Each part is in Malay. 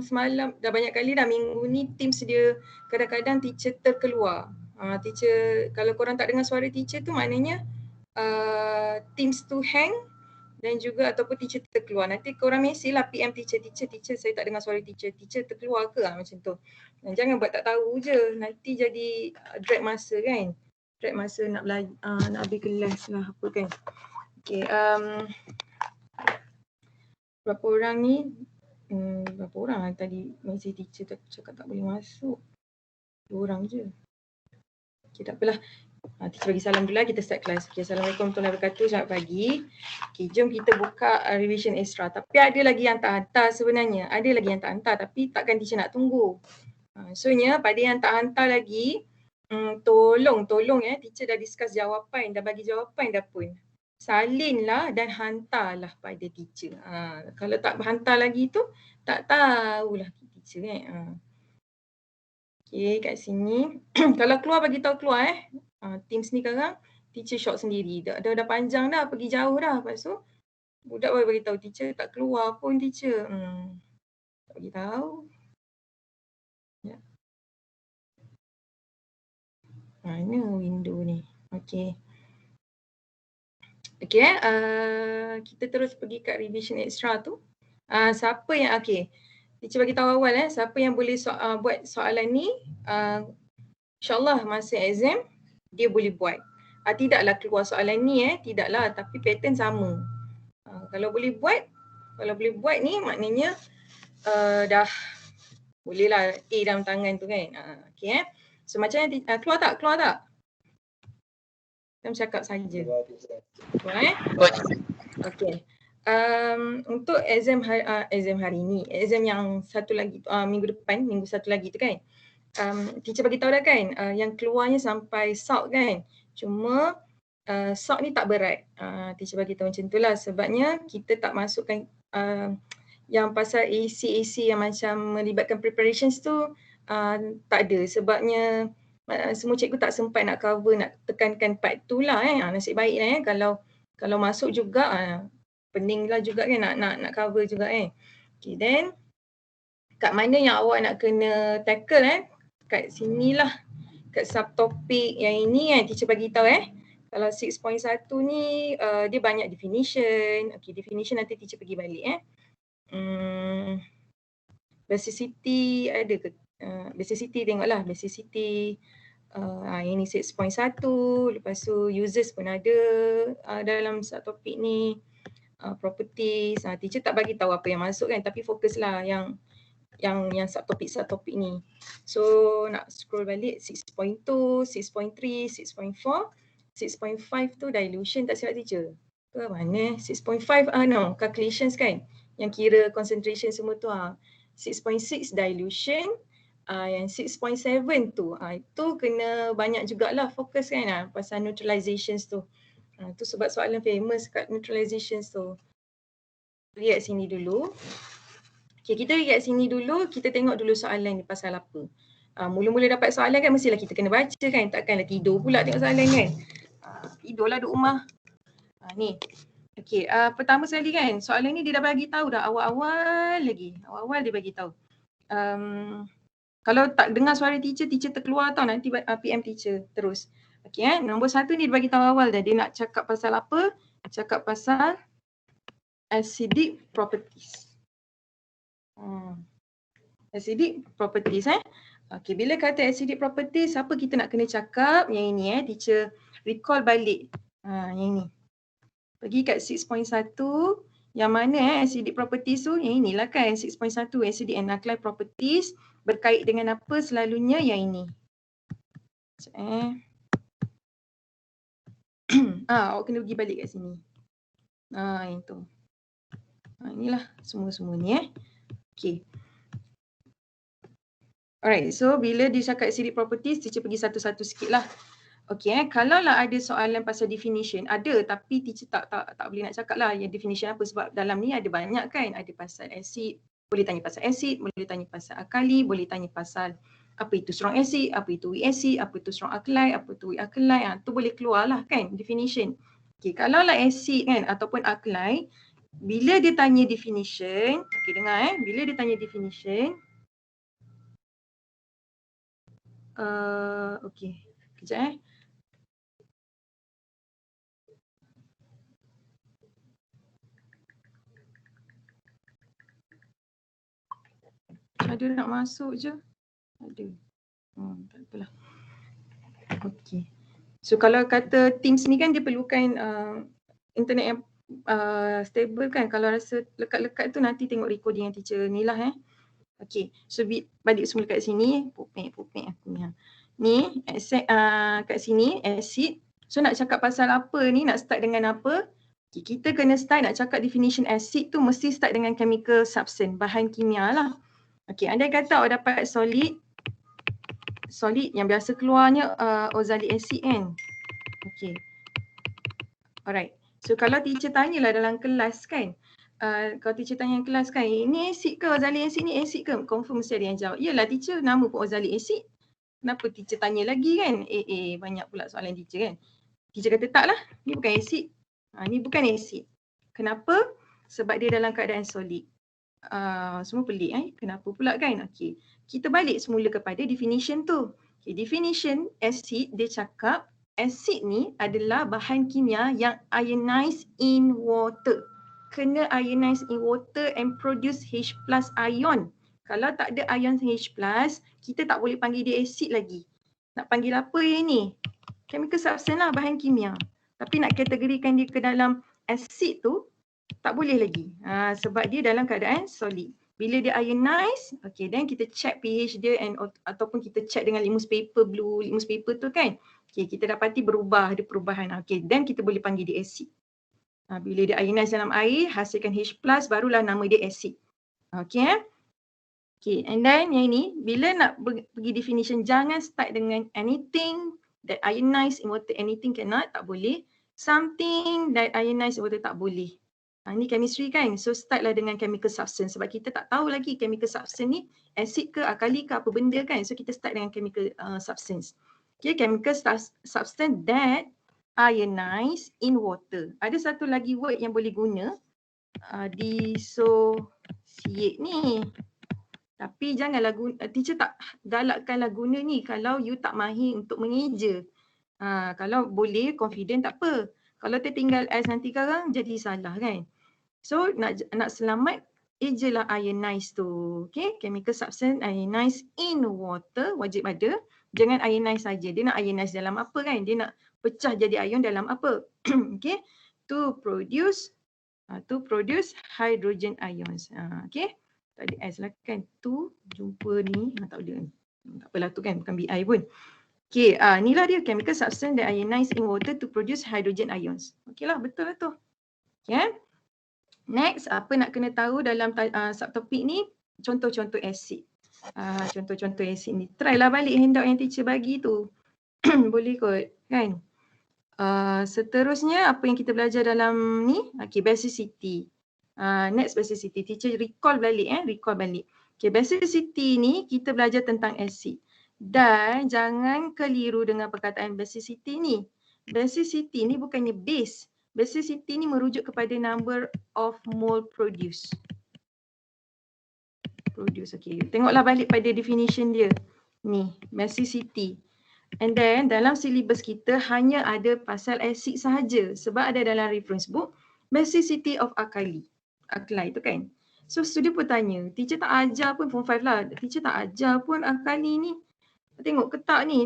semalam dah banyak kali dah minggu ni Teams dia kadang-kadang teacher terkeluar. Teacher, kalau korang tak dengar suara teacher tu maknanya Teams tu hang dan juga ataupun teacher terkeluar. Nanti korang mesej lah PM teacher saya tak dengar suara teacher terkeluar ke macam tu. Dan jangan buat tak tahu je, nanti jadi drag masa kan. Drag masa nak belajar, nak habis kelas lah apa kan. Okay, berapa orang ni? Berapa orang tadi mesej teacher cakap tak boleh masuk. 2 orang je. Okay, tak apalah. Teacher bagi salam dulu lah, kita start kelas. Okay, Assalamualaikum warahmatullahi wabarakatuh, selamat pagi. Okay, jom kita buka revision extra. Tapi ada lagi yang tak hantar sebenarnya. Ada lagi yang tak hantar tapi takkan teacher nak tunggu. Soalnya pada yang tak hantar lagi, tolong teacher dah discuss jawapan, dah bagi jawapan dah pun. Salinlah dan hantarlah pada teacher. Kalau tak hantar lagi tu, tak tahulah teacher kan. Okay, kat sini. Kalau keluar bagi tahu keluar Teams ni sekarang teacher shock sendiri. Dah panjang dah, pergi jauh dah. Lepas tu budak baru bagi tahu teacher tak keluar pun teacher. Tak bagi tahu. Ya. Mana window ni? Okey. Okey, kita terus pergi kat revision extra tu. Siapa yang teacher bagi tahu awal siapa yang boleh buat soalan ni, insya-Allah masa exam dia boleh buat. Tidaklah keluar soalan ni tidaklah, tapi pattern sama. Kalau boleh buat ni maknanya dah bolehlah A dalam tangan tu kan. Okey So macam ni keluar tak? Kita cakap saja. Keluar Okey. Untuk exam hari ni, exam yang satu lagi minggu depan, minggu satu lagi tu kan. Teacher bagi tahu dah kan, yang keluarnya sampai SALT kan. Cuma SALT ni tak berat. Teacher bagi tahu macam itulah sebabnya kita tak masukkan yang pasal AC yang macam melibatkan preparations tu tak ada sebabnya semua cikgu tak sempat nak cover, nak tekankan part tu lah nasib baik lah kalau masuk juga pening lah juga kan nak cover juga Okay, then kat mana yang awak nak kena tackle kat sinilah, kat subtopik yang ini teacher bagi tahu kalau 6.1 ni dia banyak definition. Okay, definition nanti teacher pergi balik basicity ada ke? Basicity tengoklah, basicity ini 6.1, lepas tu users pun ada dalam subtopik ni. Properties, teacher tak bagi tahu apa yang masuk kan, tapi fokuslah yang subtopik ni. So nak scroll balik 6.2, 6.3, 6.4, 6.5 tu dilution tak silap teacher. Ke mana? 6.5 no, calculations kan. Yang kira concentration semua tu 6.6 dilution, yang 6.7 tu itu kena banyak jugalah fokus kan pasal neutralizations tu. Tu sebab soalan famous kat neutralizations tu. Lihat sini dulu. Okay, kita lihat sini dulu, kita tengok dulu soalan ni pasal apa. Mula-mula dapat soalan kan mestilah kita kena baca kan, takkanlah tidur pula tengok soalan kan. Tidurlah duduk rumah. Ni. Okay, pertama sekali kan, soalan ni dia dah bagi tahu dah awal-awal lagi. Awal-awal dia bagi tahu. Kalau tak dengar suara teacher terkeluar tau, nanti PM teacher terus. Okay, nombor 1 ni dia bagi tahu awal dah. Dia nak cakap pasal apa? Cakap pasal acidic properties. Acidic properties Okay, bila kata acidic properties, apa kita nak kena cakap? Yang ini teacher recall balik. Yang ini. Pergi kat 6.1, yang mana acidic properties tu? Yang inilah kan 6.1, acidic and alkali properties. Berkait dengan apa selalunya? Yang ini. Awak kena pergi balik kat sini. Yang tu. Inilah semua-semua ni Okay. Alright, so bila dia cakap acidic properties, teacher pergi satu-satu sikit lah. Okay, kalau lah ada soalan pasal definition, ada tapi teacher tak boleh nak cakap lah yang definition apa sebab dalam ni ada banyak kan. Ada pasal acid, boleh tanya pasal acid, boleh tanya pasal alkali, boleh tanya pasal apa itu strong acid, apa itu weak acid, apa itu strong alkali, apa itu weak alkali. Tu boleh keluar lah kan definition. Okay, kalau lah acid kan ataupun alkali, bila dia tanya definition, okey dengar bila dia tanya definition, okey, kejap ada nak masuk je. Ada. Tak apalah. Okey. So kalau kata Teams ni kan dia perlukan internet yang stable kan. Kalau rasa lekat-lekat tu nanti tengok recording yang teacher ni lah Okey. So balik semula kat sini. Pupik aku ni. Ni kat sini acid. So nak cakap pasal apa ni, nak start dengan apa? Okay, kita kena start nak cakap definition acid tu mesti start dengan chemical substance, bahan kimia lah. Okey, andai kata awak dapat solid yang biasa keluarnya oxalic acid kan. Okey. Alright. So kalau teacher tanyalah dalam kelas kan, kalau teacher tanya dalam kelas kan, ini acid ke oxalic acid ni acid ke? Confirm mesti ada yang jawab. Yalah teacher, nama pun oxalic acid. Kenapa teacher tanya lagi kan? Banyak pula soalan teacher kan. Teacher kata tak lah, ni bukan acid. Ni bukan acid. Kenapa? Sebab dia dalam keadaan solid. Semua pelik kenapa pula kan? Okey. Kita balik semula kepada definition tu. Okay, definition acid dia cakap acid ni adalah bahan kimia yang ionized in water. Kena ionized in water and produce H+ ion. Kalau tak ada ion H+, kita tak boleh panggil dia acid lagi. Nak panggil apa yang ni? Chemical substance lah, bahan kimia. Tapi nak kategorikan dia ke dalam acid tu, tak boleh lagi. Sebab dia dalam keadaan solid. Bila dia ionize, okay, then kita check pH dia ataupun kita check dengan litmus paper, blue litmus paper tu kan. Okay, kita dapati berubah, ada perubahan. Okay, then kita boleh panggil dia acid. Bila dia ionize dalam air, hasilkan H+, barulah nama dia acid. Okay, okay, and then yang ini, bila nak pergi definition, jangan start dengan anything that ionize in water, anything cannot, tak boleh. Something that ionize in water, tak boleh. Ni chemistry kan, so startlah dengan chemical substance sebab kita tak tahu lagi chemical substance ni acid ke, alkali ke, apa benda kan. So kita start dengan chemical substance. Okay, chemical substance that ionize in water. Ada satu lagi word yang boleh guna, dissociate ni. Tapi janganlah teacher tak galakkanlah guna ni kalau you tak mahir untuk mengeja. Kalau boleh confident tak apa. Kalau tertinggal S nanti sekarang jadi salah kan. So nak selamat ejalah ionize tu. Okay, chemical substance ionize in water, wajib ada. Jangan ionize saja. Dia nak ionize dalam apa kan? Dia nak pecah jadi ion dalam apa? Okay, to produce hydrogen ions. Okay, tak ada S lah kan. To jumpa ni tak ada. Tak apalah tu kan, bukan BI pun. Okay, inilah dia chemical substance that ionize in water to produce hydrogen ions. Okay lah, betul lah tu. Okay. Next, apa nak kena tahu dalam subtopik ni? Contoh-contoh acid. Contoh-contoh acid ni. Try lah balik handout yang teacher bagi tu. Boleh kot, kan? Seterusnya, apa yang kita belajar dalam ni? Okay, basicity. Next, basicity. Teacher recall balik. Recall balik. Okay, basicity ni kita belajar tentang acid. Dan jangan keliru dengan perkataan basicity ni. Basicity ni bukannya base. Basicity ni merujuk kepada number of mole produced. Okay. Tengoklah balik pada definition dia. Ni, basicity. And then dalam syllabus kita hanya ada pasal acid sahaja. Sebab ada dalam reference book, basicity of alkali tu kan. So student pun tanya, teacher tak ajar pun form 5 lah. Teacher tak ajar pun alkali ni. Tengok ketak ni,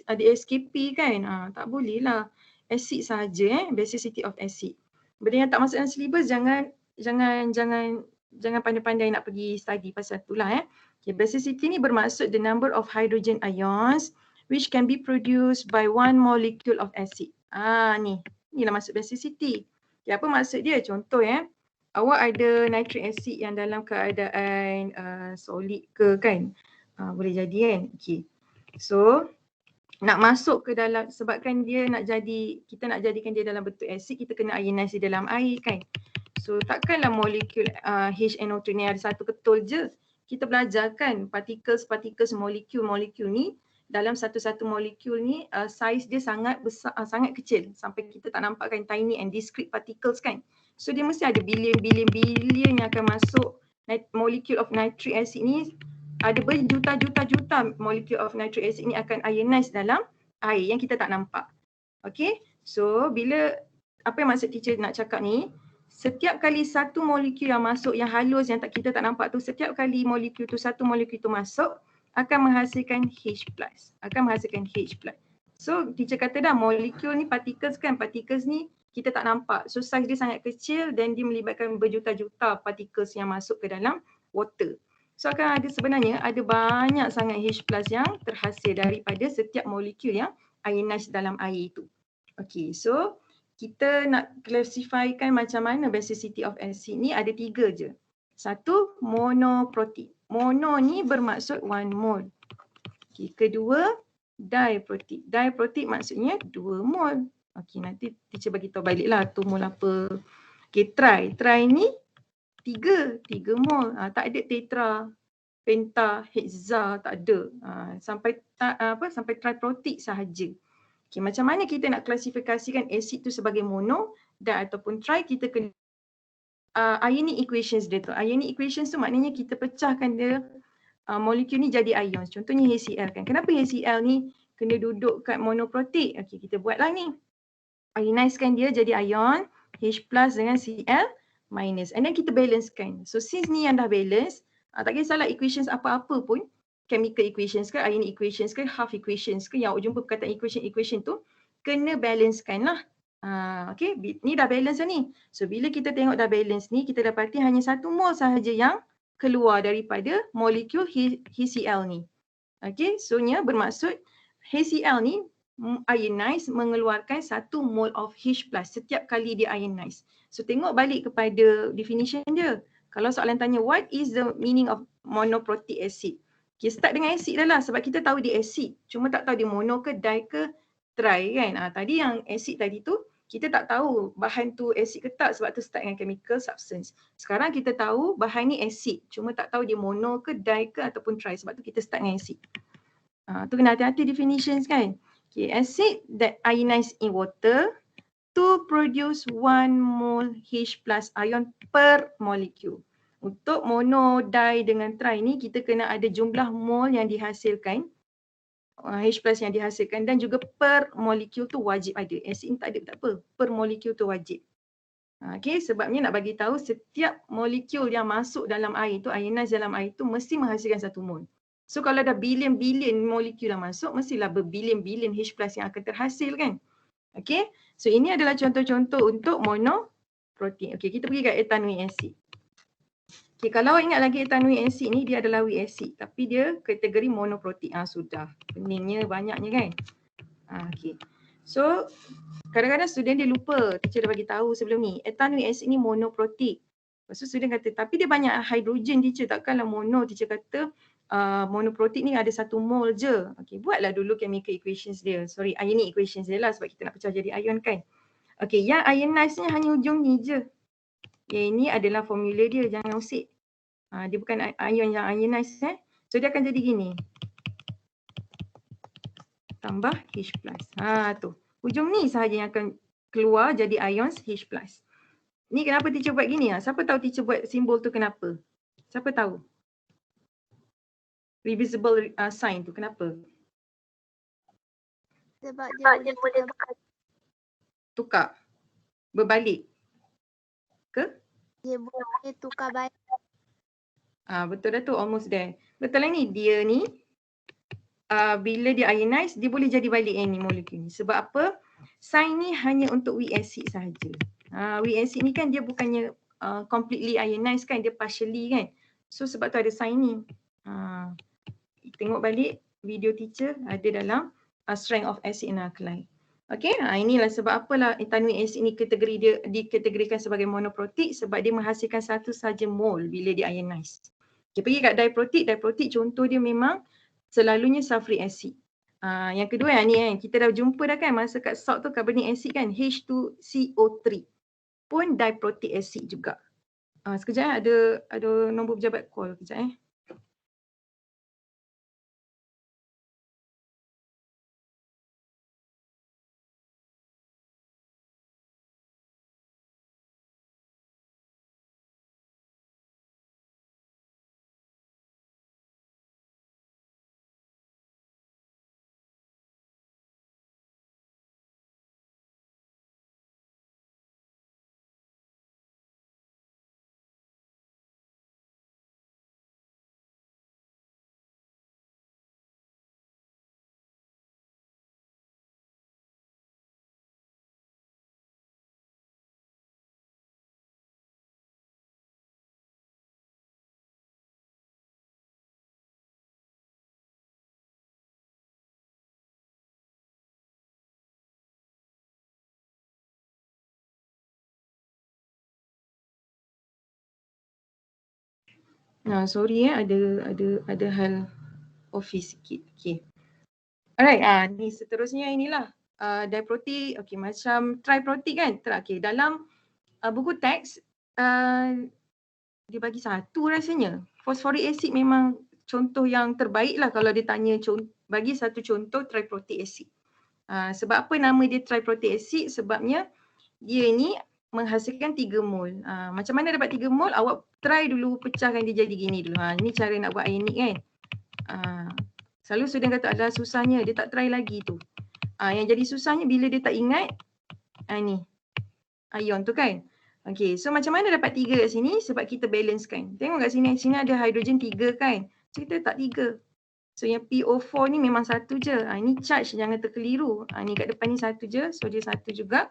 ada SKP kan. Tak boleh lah. Acid sahaja basicity of acid. Benda yang tak masuk dalam syllabus jangan pandai-pandai nak pergi study pasal tu lah Okay, basicity ni bermaksud the number of hydrogen ions which can be produced by one molecule of acid. Inilah maksud basicity. Okay, apa maksud dia? Contoh awak ada nitric acid yang dalam keadaan solid ke kan? Boleh jadi kan? Okay. So nak masuk ke dalam, sebabkan kita nak jadikan dia dalam bentuk acid, kita kena ionize dalam air kan. So takkanlah molekul HNO2 ni ada satu ketul je. Kita belajar kan particles molekul ni, dalam satu-satu molekul ni saiz dia sangat besar, sangat kecil sampai kita tak nampak kan, tiny and discrete particles kan. So dia mesti ada bilion yang akan masuk molecule of nitric acid ni, ada berjuta-juta molecule of nitric acid ni akan ionize dalam air yang kita tak nampak. Okay, so bila apa yang maksud teacher nak cakap ni, setiap kali satu molekul yang masuk yang halus yang kita tak nampak tu, setiap kali satu molekul tu masuk akan menghasilkan H+, akan menghasilkan H+. So teacher kata dah molekul ni particles kan, particles ni kita tak nampak. So size dia sangat kecil dan dia melibatkan berjuta-juta particles yang masuk ke dalam water. So akan ada sebenarnya ada banyak sangat H+ yang terhasil daripada setiap molekul yang ionize dalam air itu. Okay, so kita nak classifykan macam mana basicity of acid ni ada 3 je. Satu, monoprotic. Mono ni bermaksud 1 mole. Okay, kedua, diprotic. Diprotic maksudnya 2 mole. Okay, nanti teacher bagi tahu baliklah tu mole apa. Okay, tri. Tri ni 3 mole. Tak ada tetra, penta, hexa, tak ada. Sampai triprotic sahaja. Okay, macam mana kita nak klasifikasikan asid tu sebagai mono dan ataupun tri, kita kena ionic equations dia tu. Ionic equations tu maknanya kita pecahkan dia molekul ni jadi ions. Contohnya HCl kan. Kenapa HCl ni kena duduk kat monoprotic? Okay, kita buatlah ni. Ionizekan dia jadi ion H+ dengan Cl-. And then kita balancekan. So since ni yang dah balance, tak kisahlah equations apa-apa pun, chemical equations ke, ionic equations ke, half equations ke, yang awak jumpa perkataan equation tu, kena balancekan lah. Okay, ni dah balance dah ni. So bila kita tengok dah balance ni, kita dapati hanya 1 mol sahaja yang keluar daripada molekul HCl ni. Okay, so nya bermaksud HCl ni ionize mengeluarkan 1 mole of H+ setiap kali dia ionize. So tengok balik kepada definition dia. Kalau soalan tanya what is the meaning of monoprotic acid? Okay, start dengan acid dah lah sebab kita tahu dia acid. Cuma tak tahu dia mono ke di ke tri kan. Tadi yang acid tadi tu kita tak tahu bahan tu acid ke tak sebab tu start dengan chemical substance. Sekarang kita tahu bahan ni acid. Cuma tak tahu dia mono ke di ke ataupun tri sebab tu kita start dengan acid. Tu kena hati-hati definitions kan. Okay, acid that ionize in water to produce 1 mole H+ ion per molecule. Untuk mono, di dengan tri ni kita kena ada jumlah mole yang dihasilkan, H+ yang dihasilkan dan juga per molecule tu wajib ada. Acid ni tak ada tak apa, per molecule tu wajib. Okay, sebabnya nak bagi tahu setiap molekul yang masuk dalam air tu, ionize dalam air tu mesti menghasilkan 1 mole. So kalau ada bilion-bilion molekul yang masuk, mestilah berbilion-bilion H+ yang akan terhasil kan. Okay, so ini adalah contoh-contoh untuk monoprotein. Okay, kita pergi ke ethanoic acid. Okay, kalau awak ingat lagi ethanoic acid ni dia adalah weak acid tapi dia kategori monoprotein. Sudah, peningnya banyaknya kan. Okay, so kadang-kadang student dia lupa, teacher dah bagi tahu sebelum ni. Ethanoic acid ni monoprotein. Lepas tu student kata, tapi dia banyak hidrogen teacher, takkanlah mono. Teacher kata monoprotein ni ada 1 mol je. Okay, buatlah dulu chemical equations dia. Sorry, ionic equations dia lah sebab kita nak pecah jadi ion kan. Okay, yang ionize ni hanya hujung ni je. Yang ini adalah formula dia, jangan usik. Dia bukan ion yang ionize So dia akan jadi gini. Tambah H+. Tu. Hujung ni sahaja yang akan keluar jadi ions H+. Ni kenapa teacher buat gini? Siapa tahu teacher buat simbol tu kenapa? Siapa tahu? Reversible sign tu kenapa? Sebab dia boleh tukar. Berbalik. Ke? Dia boleh tukar balik. Betul dah tu, almost there. Betul lah ni, dia ni bila dia ionize, dia boleh jadi balik ni molekul ni. Sebab apa? Sign ni hanya untuk weak acid sahaja. Weak acid ni kan dia bukannya completely ionized kan, dia partially kan. So sebab tu ada sign ni. Tengok balik video teacher ada dalam strength of acid and alkali. Okay, inilah sebab apalah ethanoic acid ni dia dikategorikan sebagai monoprotic sebab dia menghasilkan satu saja mole bila dia ionize. Okay, pergi kat diprotic. Diprotic contoh dia memang selalunya sulfuric acid. Yang kedua yang ni kan, kita dah jumpa dah kan masa kat salt tu carbonic acid kan, H2CO3 pun diprotic acid juga. Sekejap ada nombor pejabat call kejap Sorry ada hal office sikit. Okay. Alright, ni seterusnya inilah diprotic, okay, macam triprotic kan. Okay, dalam buku teks dia bagi satu rasanya. Phosphoric acid memang contoh yang terbaik lah kalau dia tanya bagi satu contoh triprotic acid. Sebab apa nama dia triprotic acid? Sebabnya dia ni menghasilkan 3 mol. Macam mana dapat 3 mol? Awak try dulu pecahkan dia jadi gini dulu. Ni cara nak buat ionic kan. Selalu student kata adalah susahnya, dia tak try lagi tu. Yang jadi susahnya bila dia tak ingat ni ion tu kan. Okay, so macam mana dapat 3 kat sini? Sebab kita balance kan. Tengok kat sini, sini ada hidrogen 3 kan. So kita tak 3. So yang PO4 ni memang satu je. Ini charge, jangan terkeliru. Ni kat depan ni satu je, so dia satu juga.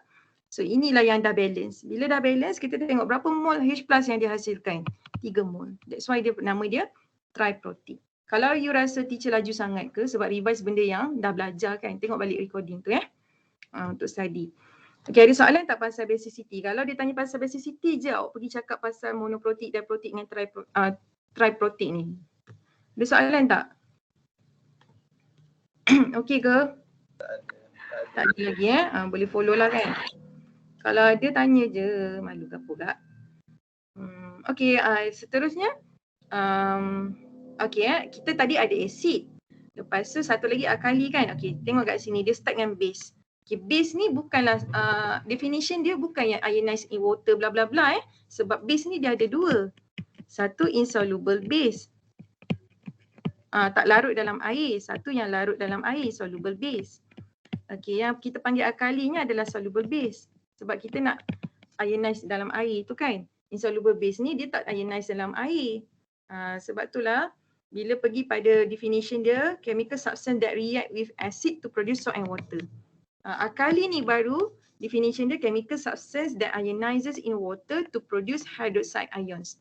So inilah yang dah balance. Bila dah balance, kita tengok berapa mol H plus yang dihasilkan. 3 mol. That's why nama dia triprotic. Kalau you rasa teacher laju sangat ke sebab revise benda yang dah belajar kan, tengok balik recording tu untuk study. Okay, ada soalan tak pasal basicity? Kalau dia tanya pasal basicity je, awak pergi cakap pasal monoprotic, diprotic dengan triprotic ni. Ada soalan tak? Okay ke? Tak ada lagi boleh follow lah kan. Kalau ada tanya je, malu ke pula. Okay, seterusnya. Okay, kita tadi ada acid. Lepas tu satu lagi alkali kan. Okay, tengok kat sini dia start dengan base. Okay, base ni bukanlah definition dia bukan yang ionized in water bla bla bla sebab base ni dia ada dua. Satu insoluble base. Tak larut dalam air. Satu yang larut dalam air, soluble base. Okay, yang kita panggil alkali ni adalah soluble base. Sebab kita nak ionize dalam air tu kan. Insoluble base ni dia tak ionize dalam air. Sebab itulah bila pergi pada definition dia, chemical substance that react with acid to produce salt and water. Alkali ni baru definition dia chemical substance that ionizes in water to produce hydroxide ions.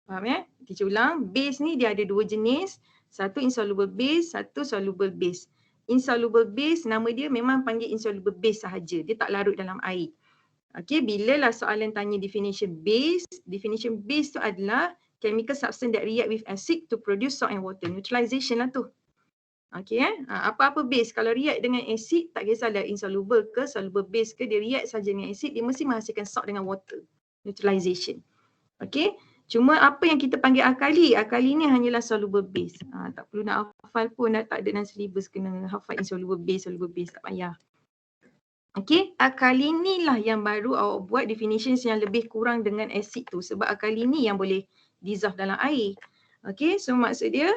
Faham ya? Kita ulang, base ni dia ada dua jenis. Satu insoluble base, satu soluble base. Insoluble base nama dia memang panggil insoluble base sahaja. Dia tak larut dalam air. Okay, bila lah soalan tanya definition base tu adalah chemical substance that react with acid to produce salt and water. Neutralization lah tu. Okay, apa-apa base kalau react dengan acid, tak kisahlah insoluble ke, soluble base ke, dia react saja dengan acid, dia mesti menghasilkan salt dengan water. Neutralization. Okay, cuma apa yang kita panggil alkali, alkali ni hanyalah soluble base. Tak perlu nak hafal pun, tak ada dalam syllabus kena hafal insoluble base, tak payah. Okay, alkali ni lah yang baru awak buat definitions yang lebih kurang dengan acid tu sebab alkali ni yang boleh dissolve dalam air. Okay, so maksud dia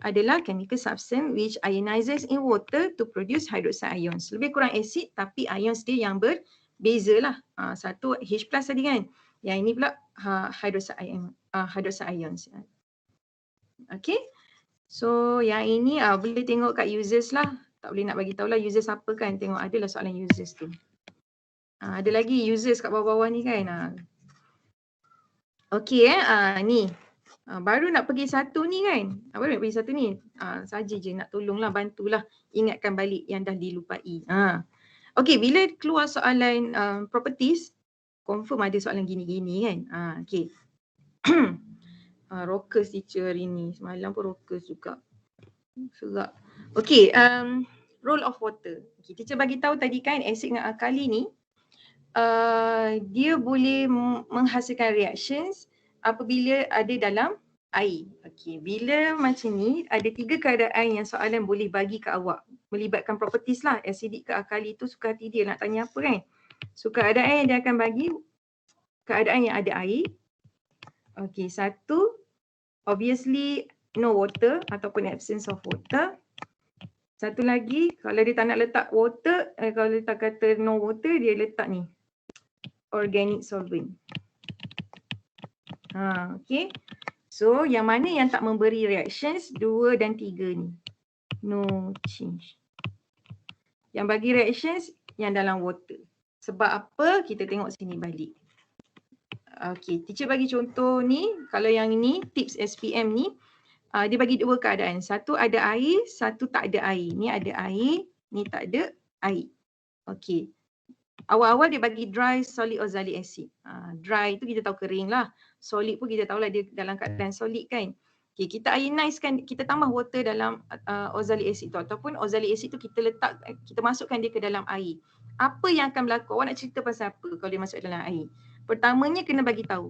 adalah chemical substance which ionizes in water to produce hydroxide ions. Lebih kurang acid tapi ions dia yang berbeza lah. Satu H plus tadi kan. Yang ini pula hydroxide ions. Okay, so yang ini boleh tengok kat users lah. Tak boleh nak bagi tahu lah users apa kan. Tengok adalah soalan users tu. Ada lagi users kat bawah-bawah ni kan. Okay ni. Baru nak pergi satu ni kan. Baru nak pergi satu ni. Saja je nak tolonglah, bantulah. Ingatkan balik yang dah dilupai. Okay, bila keluar soalan properties, confirm ada soalan gini-gini kan. Okay. Rockers teacher hari ni. Semalam pun rockers juga. Serak. Okay, role of water. Okay, teacher bagi tahu tadi kan acid dengan alkali ni dia boleh menghasilkan reactions apabila ada dalam air. Okay, bila macam ni ada 3 keadaan yang soalan boleh bagi ke awak. Melibatkan properties lah, acidic ke alkali tu suka hati dia nak tanya apa kan. So keadaan yang dia akan bagi, keadaan yang ada air. Okay, satu, obviously no water ataupun absence of water. Satu lagi, kalau dia tak nak letak water, kalau dia tak kata no water, dia letak ni, organic solvent. Okay. So yang mana yang tak memberi reactions 2 dan 3 ni. No change. Yang bagi reactions yang dalam water. Sebab apa? Kita tengok sini balik. Okay, teacher bagi contoh ni. Kalau yang ini tips SPM ni, dia bagi 2 keadaan. Satu ada air, satu tak ada air. Ni ada air, ni tak ada air. Okay. Awal-awal dia bagi dry solid oxalic acid. Dry tu kita tahu kering lah. Solid pun kita tahu lah dia dalam keadaan solid kan. Okay, kita ionize kan, kita tambah water dalam oxalic acid tu ataupun oxalic acid tu kita masukkan dia ke dalam air. Apa yang akan berlaku? Awak nak cerita pasal apa kalau dia masuk dalam air? Pertamanya kena bagi tahu.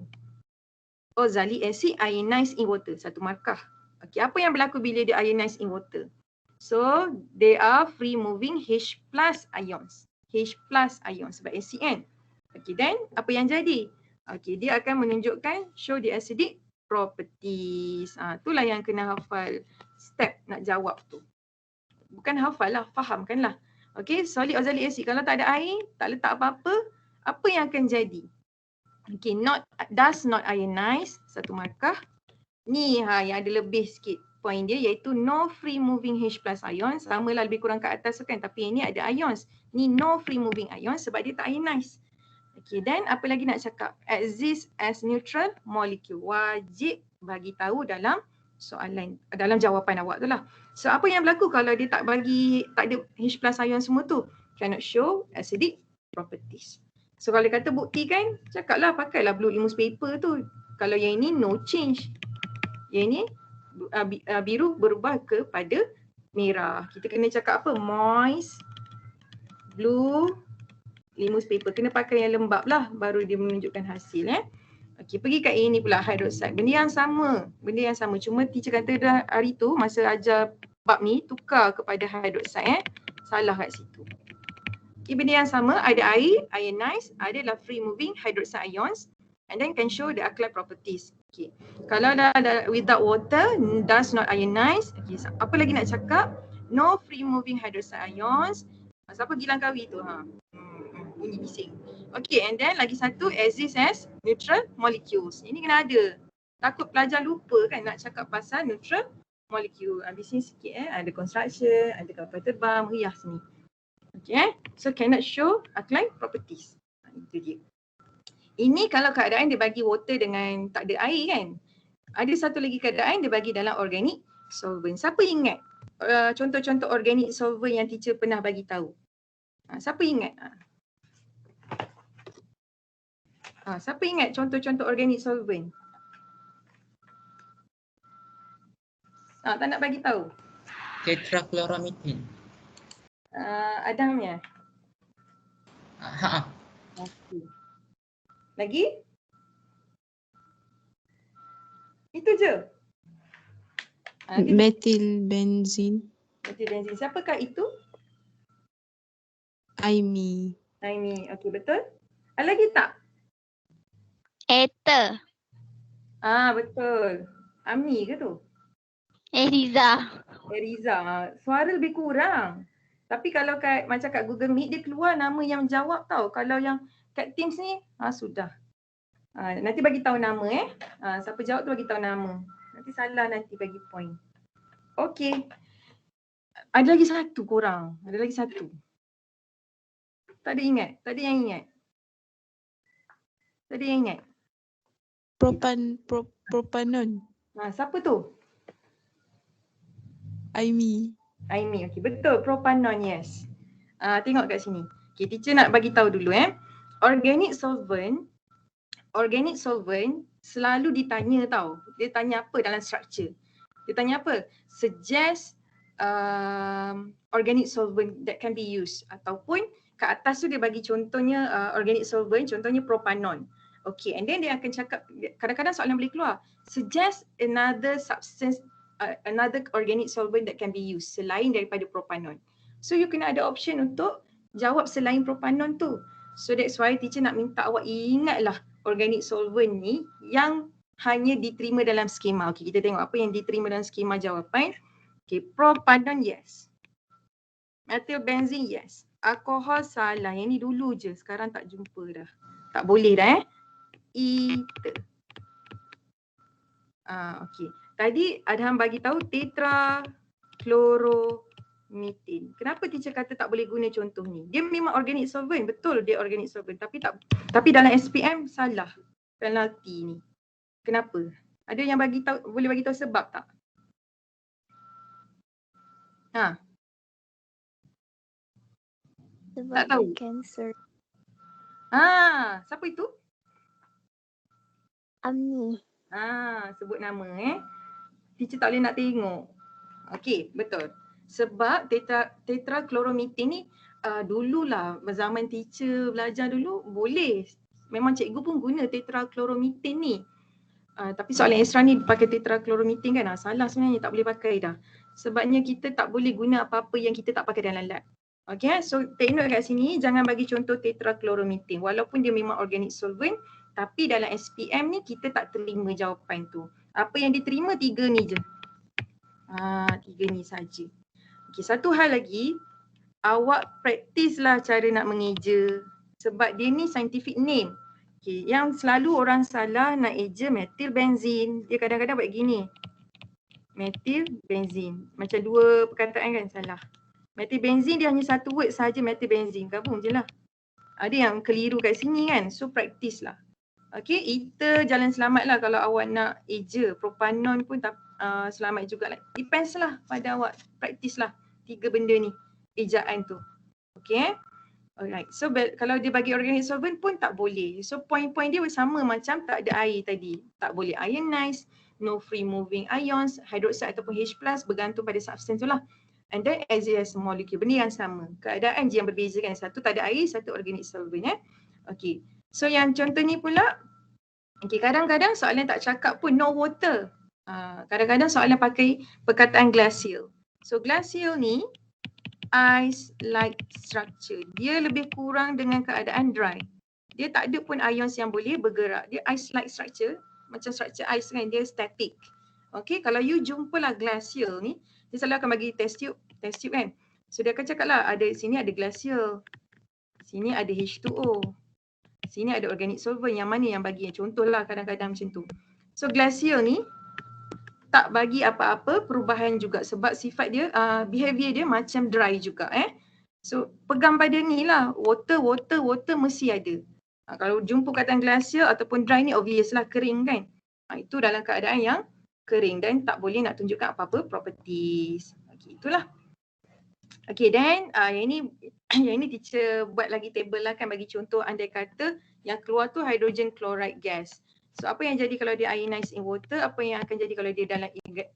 Oxalic acid ionized in water, satu markah. Okay, apa yang berlaku bila dia ionized in water? So, they are free moving H plus ions. H plus ion sebab acid kan. Okay, then apa yang jadi? Okay, dia akan menunjukkan show the acidic properties. Itulah yang kena hafal step nak jawab tu. Bukan hafal lah, fahamkan lah. Okay, solid oxalic acid kalau tak ada air, tak letak apa-apa, apa yang akan jadi? Okay, does not ionize, satu markah. Ni yang ada lebih sikit point dia iaitu no free moving H plus ion, sama lah lebih kurang kat atas tu kan, tapi yang ni ada ions. Ni no free moving ion sebab dia tak ionize. Okay, then apa lagi nak cakap? Exist as neutral molecule. Wajib bagi tahu dalam soalan, dalam jawapan awak tu lah. So apa yang berlaku kalau dia tak ada H plus ion semua tu? Cannot show acidic properties. So kalau dia kata buktikan, cakaplah pakailah blue litmus paper tu. Kalau yang ini no change. Yang ini biru berubah kepada merah. Kita kena cakap apa? Moist blue litmus paper. Kena pakai yang lembab lah baru dia menunjukkan hasil. Okey, pergi kat ini pula hydroxide. Benda yang sama. Cuma teacher kata dah hari tu masa ajar bab ni tukar kepada hydroxide. Salah kat situ. Okay, benda yang sama, ada air, ionized, adalah free moving hydroxide ions and then can show the alkaline properties. Okay. Kalau dah without water, does not ionize. Okay, apa lagi nak cakap? No free moving hydroxide ions. Siapa Gilang Kawi tu? Bunyi bising. Okay, and then lagi satu, exist as neutral molecules. Ini kena ada. Takut pelajar lupa kan nak cakap pasal neutral molecule. Bising sikit ada construction, ada kapal terbang, meriah sini. Okay, so cannot show alkaline properties. Itu dia. Ini kalau keadaan dia bagi water dengan tak ada air kan. Ada satu lagi keadaan dia bagi dalam organic solvent. Siapa ingat contoh-contoh organic solvent yang teacher pernah bagi tahu? Siapa ingat? Siapa ingat contoh-contoh organic solvent? Tak nak bagi tahu. Tetrachloromethyl. Adamnya. Okay. Lagi? Itu je. Methyl benzene. Methyl benzene. Siapakah itu? Aimi. Okey, betul. Ada lagi tak? Ether. Betul. Ami ke tu? Riza. Riza. Suara lebih kurang. Tapi kalau macam kat Google Meet dia keluar nama yang jawab tau. Kalau yang kat Teams ni, sudah. Nanti bagi tahu nama siapa jawab tu bagi tahu nama. Nanti salah nanti bagi point. Okey. Ada lagi satu kurang. Ada lagi satu. Tak ada ingat? Tak ada yang ingat? Tak ada yang ingat? Propanon. Siapa tu? Aimi. Okey, betul. Propanon, yes. Tengok kat sini. Okay, teacher nak bagi tahu dulu Organic solvent selalu ditanya tau. Dia tanya apa dalam structure? Dia tanya apa? Suggest organic solvent that can be used. Ataupun kat atas tu dia bagi contohnya organic solvent, contohnya propanon. Okay, and then dia akan cakap, kadang-kadang soalan boleh keluar. Suggest another substance, another organic solvent that can be used selain daripada propanon. So you kena ada option untuk jawab selain propanon tu. So that's why teacher nak minta awak ingatlah organic solvent ni yang hanya diterima dalam skema. Okay, kita tengok apa yang diterima dalam skema jawapan. Okay, propanon yes. Methyl benzene yes. Alkohol salah. Yang ni dulu je. Sekarang tak jumpa dah. Tak boleh dah Ether. Okay. Tadi Adham bagi tahu tetrachloromethyl. Kenapa teacher kata tak boleh guna contoh ni? Dia memang organic solvent. Betul dia organic solvent. Tapi dalam SPM salah. Penalti ni. Kenapa? Ada yang boleh bagi tahu sebab tak? Sebab Tak tahu. cancer. Siapa itu? Amni. Sebut nama Teacher tak boleh nak tengok. Okey, betul. Sebab tetrachloromethin ni dululah zaman teacher belajar dulu boleh. Memang cikgu pun guna tetrachloromethin ni. Tapi soalan extra ni pakai tetrachloromethin kan? Salah sebenarnya, tak boleh pakai dah. Sebabnya kita tak boleh guna apa-apa yang kita tak pakai dalam lab. Okay, so take note kat sini, jangan bagi contoh tetrachloromethin. Walaupun dia memang organic solvent, tapi dalam SPM ni kita tak terima jawapan tu. Apa yang diterima 3 ni je. 3 ni saja. Okay, satu hal lagi, awak practice lah cara nak mengeja. Sebab dia ni scientific name. Okay, yang selalu orang salah nak eja methyl benzene. Dia kadang-kadang buat gini. Methyl benzene. Macam 2 perkataan kan salah. Methyl benzene dia hanya satu word saja, methyl benzene. Gabung je lah. Ada yang keliru kat sini kan. So practice lah. Okay, ether jalan selamat lah kalau awak nak eja. Propanon pun selamat juga lah. Depends lah pada awak. Practice lah 3 benda ni. Ejaan tu. Okay. Alright. So kalau dia bagi organic solvent pun tak boleh. So point-point dia sama macam tak ada air tadi. Tak boleh ionize, no free moving ions, hydroxide ataupun H+, bergantung pada substance tu lah. And then as molecule, benda yang sama. Keadaan je yang berbeza kan. Satu tak ada air, satu organic solvent Okay. So yang contoh ni pula, okay, kadang-kadang soalan tak cakap pun no water. Kadang-kadang soalan pakai perkataan glacial. So glacial ni ice-like structure. Dia lebih kurang dengan keadaan dry. Dia tak ada pun ions yang boleh bergerak. Dia ice-like structure. Macam structure ice kan, dia static. Okay, kalau you jumpalah glacial ni, dia selalu akan bagi test tube kan. So dia akan cakap lah, sini ada glacial. Sini ada H2O. Sini ada organic solvent. Yang mana yang bagi? Contohlah kadang-kadang macam tu. So glacial ni tak bagi apa-apa perubahan juga sebab sifat dia, behavior dia macam dry juga So pegang pada ni lah, water mesti ada. Kalau jumpa perkataan glacial ataupun dry ni obvious lah kering kan. Itu dalam keadaan yang kering dan tak boleh nak tunjukkan apa-apa properties. Okay, itulah. Okay, then yang ini teacher buat lagi table lah kan, bagi contoh andai kata yang keluar tu hydrogen chloride gas. So apa yang jadi kalau dia ionized in water, apa yang akan jadi kalau dia dalam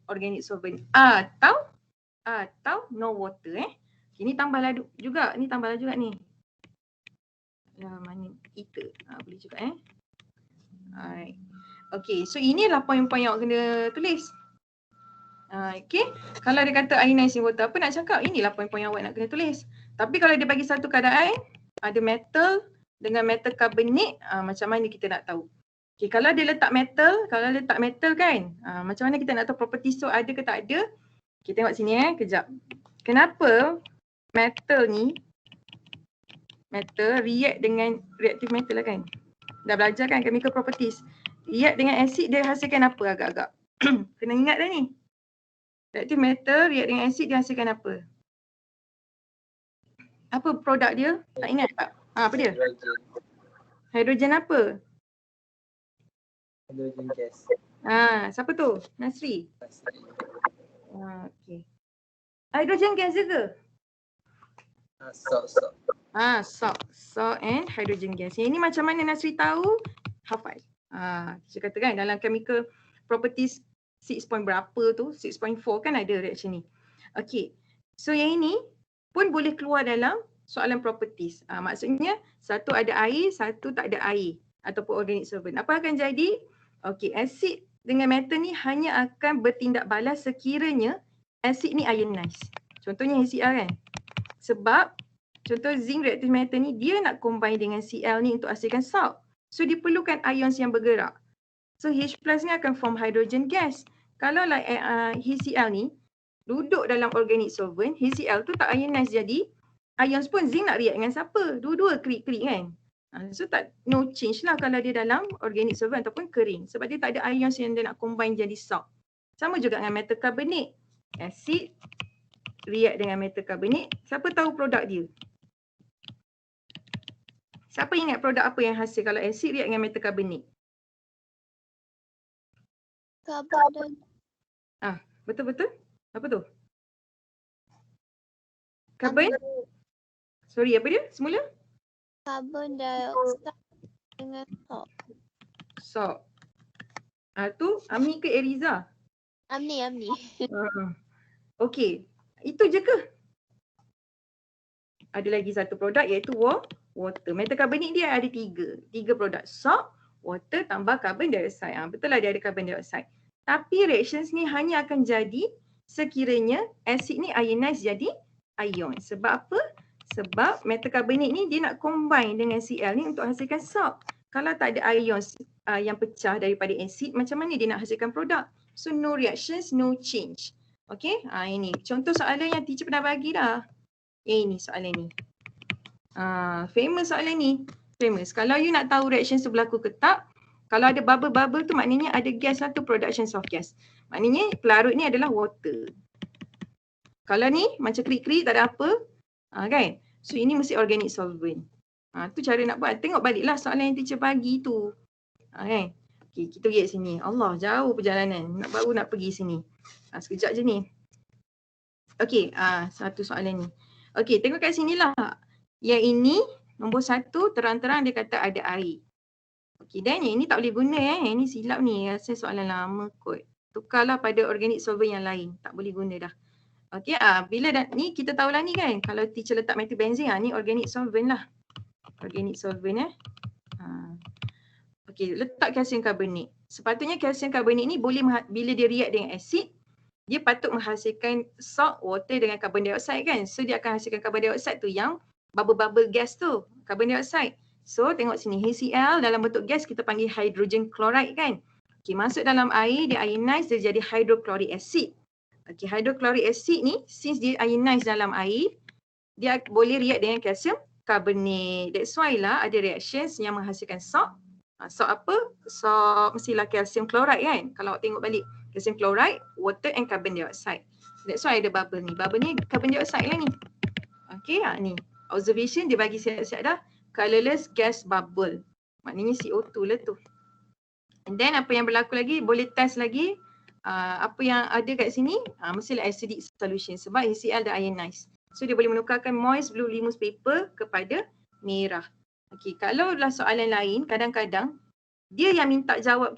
organic solvent? Atau no water Ini tambahlah juga, ni ni. Mana ether? Boleh juga Alright. Okay, so inilah poin-poin yang awak kena tulis. Okay, kalau dia kata ionized in water, apa nak cakap? Inilah poin-poin yang awak nak kena tulis. Tapi kalau dia bagi satu keadaan, ada metal dengan metal carbonate, macam mana kita nak tahu? Okay, kalau dia letak metal kan, macam mana kita nak tahu properties tu ada ke tak ada? Kita tengok sini kejap. Kenapa metal ni, react dengan reactive metal lah kan? Dah belajar kan chemical properties. React dengan acid dia hasilkan apa agak-agak? Kena ingat dah ni. Reactive metal react dengan acid dia hasilkan apa? Apa produk dia? Tak ingat tak? Apa dia? Hidrogen apa? Hydrogen gas. Siapa tu? Nasri? Okay. Hydrogen gas je ke? Salt. Salt and hydrogen gas. Yang ini macam mana Nasri tahu? Hafal. Saya kata kan dalam chemical properties 6 point berapa tu, 6.4 kan ada reaction ni. Okay. So yang ini pun boleh keluar dalam soalan properties. Maksudnya satu ada air, satu tak ada air ataupun organic solvent. Apa akan jadi? Okay, acid dengan metal ni hanya akan bertindak balas sekiranya acid ni ionized. Contohnya HCl kan. Sebab contoh zinc reactive metal ni dia nak combine dengan Cl ni untuk hasilkan salt. So diperlukan ions yang bergerak. So H+ ni akan form hydrogen gas. Kalau like HCl ni duduk dalam organic solvent, HCl tu tak ionized jadi ions pun zinc nak react dengan siapa? Dua-dua krik-krik kan. So no change lah kalau dia dalam organic solvent ataupun kering. Sebab dia tak ada ions yang dia nak combine jadi salt. Sama juga dengan metal carbonate. Acid react dengan metal carbonate. Siapa tahu produk dia? Siapa ingat produk apa yang hasil kalau acid react dengan metal carbonate? Carbon. Betul-betul? Apa tu? Carbon? Sorry, apa dia semula? Carbon dioxide dengan salt. Salt. Tu Ami ke Eriza? Amni. Okey. Itu je ke? Ada lagi satu produk iaitu water. Metal carbonate dia ada tiga produk. Salt, water tambah carbon dioxide. Betul lah dia ada carbon dioxide. Tapi reactions ni hanya akan jadi sekiranya asid ni ionize jadi ion. Sebab apa? Sebab metal carbonate ni dia nak combine dengan Cl ni untuk hasilkan salt. Kalau tak ada ions yang pecah daripada asid, macam mana dia nak hasilkan produk? So no reactions, no change. Okay, ini contoh soalan yang teacher pernah bagi dah. Ini soalan ni. Famous soalan ni. Famous. Kalau you nak tahu reaction tu berlaku ke tak, kalau ada bubble-bubble tu maknanya ada gas lah tu, production of gas. Maknanya pelarut ni adalah water. Kalau ni macam krik-krik tak ada apa, kan? So ini mesti organic solvent. Tu cara nak buat. Tengok baliklah soalan yang teacher bagi tu. Kan? Okay, kita pergi kat sini. Allah, jauh perjalanan. Baru nak pergi sini. Sekejap je ni. Okay, satu soalan ni. Okay, tengok kat sini lah. Yang ini, nombor 1, terang-terang dia kata ada air. Okay, dan yang ini tak boleh guna Yang ni silap ni. Rasa soalan lama kot. Tukarlah pada organic solvent yang lain. Tak boleh guna dah. Okay, bila dah ni kita tahulah ni kan. Kalau teacher letak metilbenzin, ni organic solvent lah. Organic solvent Okay, letak kalsium karbonat. Sepatutnya kalsium karbonat ni boleh bila dia react dengan asid, dia patut menghasilkan salt, water dengan carbon dioxide kan. So dia akan hasilkan carbon dioxide tu yang bubble-bubble gas tu, carbon dioxide. So tengok sini, HCl dalam bentuk gas kita panggil hydrogen chloride kan. Okay, masuk dalam air, dia ionize, dia jadi hydrochloric acid. Okay, hydrochloric acid ni since dia ionize dalam air, dia boleh react dengan kalsium karbonat. That's why lah ada reactions yang menghasilkan salt. Salt apa? Salt mestilah kalsium chloride kan. Kalau awak tengok balik, kalsium chloride, water and carbon dioxide. That's why ada bubble ni. Bubble ni carbon dioxide lah ni. Okay, ni. Observation dia bagi siap-siap dah. Colourless gas bubble. Maknanya CO2 lah tu. And then apa yang berlaku lagi, boleh test lagi. Apa yang ada kat sini, mestilah acidic solution. Sebab HCl dah ionize. So dia boleh menukarkan moist blue litmus paper kepada merah. Okay, kalau lah soalan lain, kadang-kadang dia yang minta jawab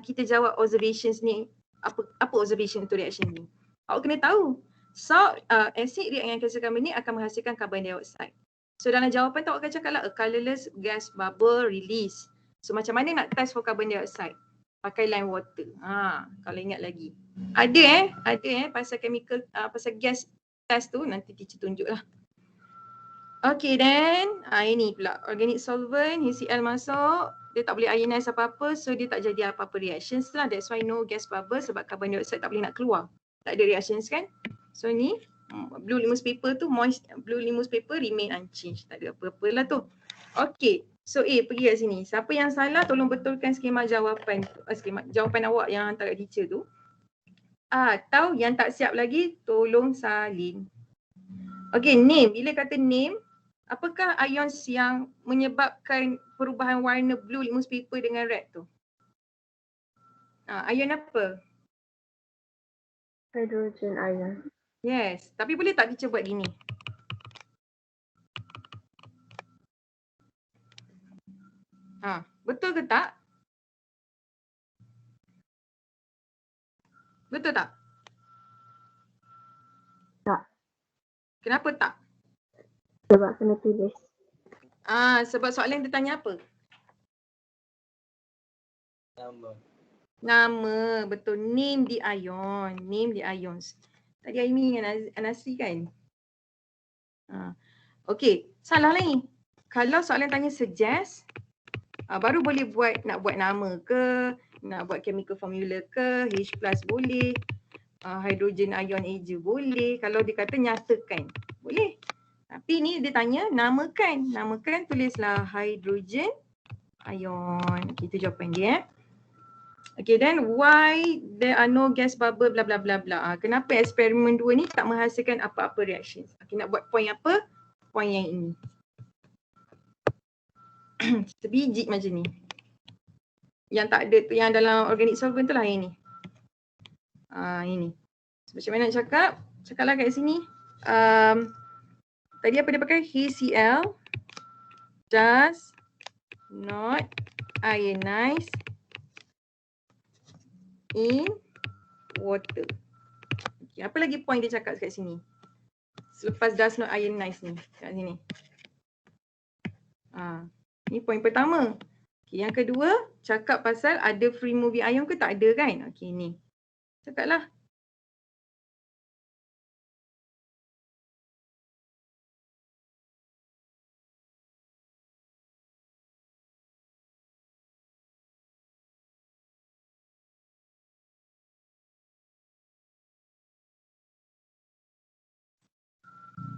kita jawab observations ni, apa observation untuk reaction ni. Awak kena tahu, salt, acid react dengan kalsium karbonat akan menghasilkan carbon dioxide. So dalam jawapan tu awak akan cakap lah, a colourless gas bubble release. So macam mana nak test for carbon dioxide? Pakai lime water. Kalau ingat lagi. Ada pasal chemical, pasal gas test tu, nanti teacher tunjuk lah. Okay then, ini pula organic solvent, HCl masuk, dia tak boleh ionize apa-apa, so dia tak jadi apa-apa reactions lah. That's why no gas bubble sebab carbon dioxide tak boleh nak keluar. Tak ada reactions kan. So ni, blue litmus paper tu, moist blue litmus paper remain unchanged. Tak ada apa-apa lah tu. Okay, so pergi kat sini. Siapa yang salah tolong betulkan skema jawapan, jawapan awak yang hantar kat teacher tu. Atau yang tak siap lagi, tolong salin. Okay, name. Bila kata name, apakah ions yang menyebabkan perubahan warna blue litmus paper dengan red tu? Ion apa? Hydrogen ion. Yes, tapi boleh tak teacher buat gini? Betul ke tak? Betul tak? Tak. Kenapa tak? Sebab kena tulis. Sebab soalan dia tanya apa? Nama, betul. Name the ion. Name the ions. Tadi Aimi dengan Anasri kan? Okay, salah lagi. Kalau soalan tanya suggest, baru boleh nak buat nama ke, nak buat chemical formula ke, H+ boleh, hydrogen ion aja boleh. Kalau dia kata nyatakan, boleh. Tapi ni dia tanya namakan. Namakan tulislah hydrogen ion. Itu jawapan dia. Okay, then why there are no gas bubble bla bla bla bla. Kenapa eksperimen 2 ni tak menghasilkan apa-apa reactions? Okay, nak buat point apa? Point yang ini. Sebiji macam ni. Yang tak ada tu, yang dalam organic solvent tu lah yang ni. Ini. Macam mana nak cakap? Cakaplah kat sini. Tadi apa dia pakai? HCl. does not ionize in water. Okay, apa lagi point dia cakap kat sini? Selepas does not ionize ni, kat sini. Ni point pertama. Okay, yang kedua, cakap pasal ada free moving ion ke tak ada kan? Okay, ni. Cakaplah.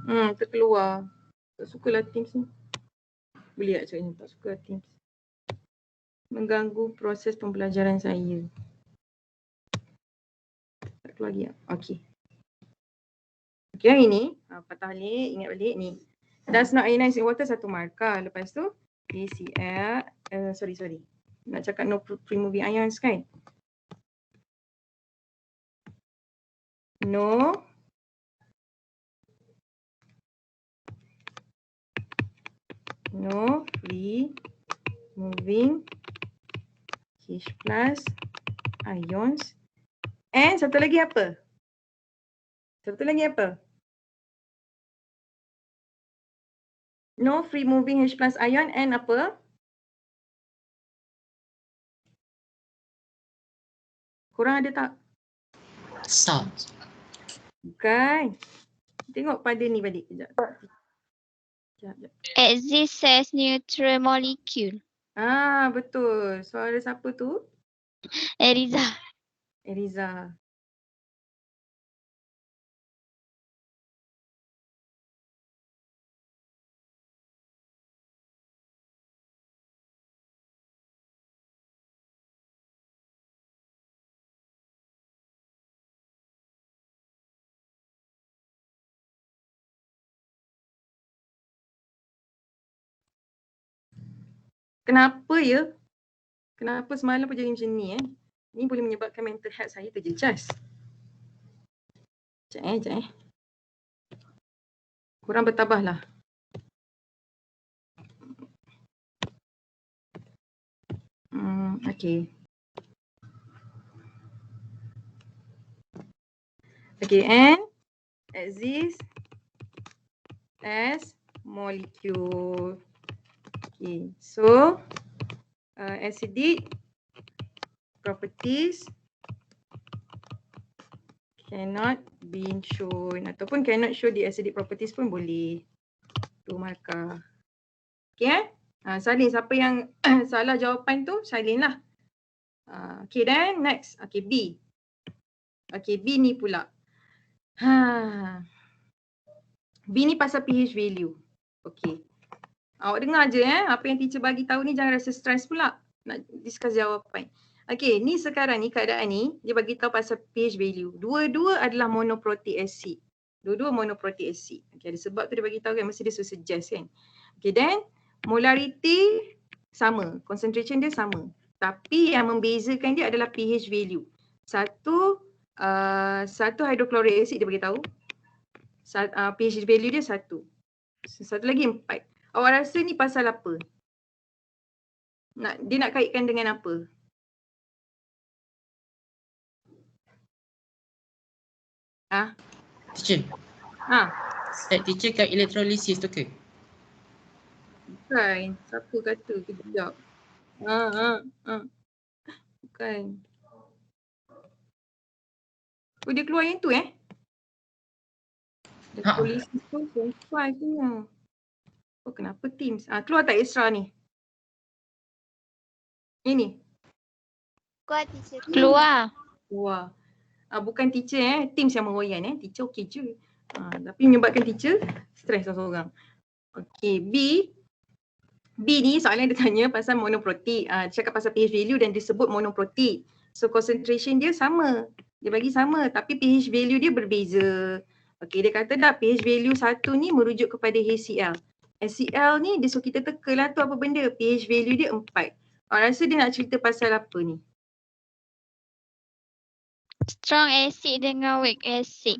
Terkeluar. Tak sukalah Teams ni. Boleh tak cakap ni? Tak suka Teams. Mengganggu proses pembelajaran saya. Tak keluar lagi tak? Okay. Okay, yang ini. Patah balik, ingat balik ni. Does not ionize in water, satu markah. Lepas tu, ACl, sorry. Nak cakap no free moving ions kan? No free moving H plus ions. And satu lagi apa? No free moving H plus ion and apa? Korang ada tak? Salt. Bukan. Tengok pada ni balik kejap. Exists as neutral molecule. Betul. Suara siapa tu? Eriza. Eriza. Kenapa ya? Kenapa semalam pun jadi macam ni Ni boleh menyebabkan mental health saya terjejas. Sekejap. Korang bertabahlah. Okay. Okay, and exists as molecule. Okay, so acidic properties cannot be shown ataupun cannot show the acidic properties pun boleh. Tu markah. Okay salin. Siapa yang salah jawapan tu salin lah. Okay then next. Okay B. Okay B ni pula. B ni pasal pH value. Okay. Awak dengar je apa yang teacher bagi tahu ni, jangan rasa stres pula nak discuss jawapan. Okay, ni sekarang ni keadaan ni dia bagi tahu pasal pH value. Dua-dua adalah monoprotic acid. Dua-dua monoprotic acid. Okay, ada sebab tu dia bagi tahu kan, mesti dia suggest kan. Okay, then molarity sama, concentration dia sama. Tapi yang membezakan dia adalah pH value. Satu hydrochloric acid dia bagi tahu. pH value dia 1. Satu lagi 4. Awak rasa ni pasal apa? Dia nak kaitkan dengan apa? Teacher. Teacher kat electrolysis tu ke? Bukan. Siapa kata? Kejap. Bukan. Oh, dia keluar yang tu Electrolysis tu form 5 punya. Oh, kenapa Teams? Keluar tak extra ni? Ini? Keluar teacher. Keluar. Bukan teacher Teams yang meroyan Teacher okey je. Tapi menyebabkan teacher stres seorang. Okey, B ni soalan dia tanya pasal monoprotic. Cakap pasal pH value dan disebut monoprotic. So concentration dia sama. Dia bagi sama tapi pH value dia berbeza. Okey, dia kata dah pH value 1 ni merujuk kepada HCl. HCl ni dia suruh kita teka lah tu apa benda. pH value dia 4. Awak rasa dia nak cerita pasal apa ni? Strong acid dengan weak acid.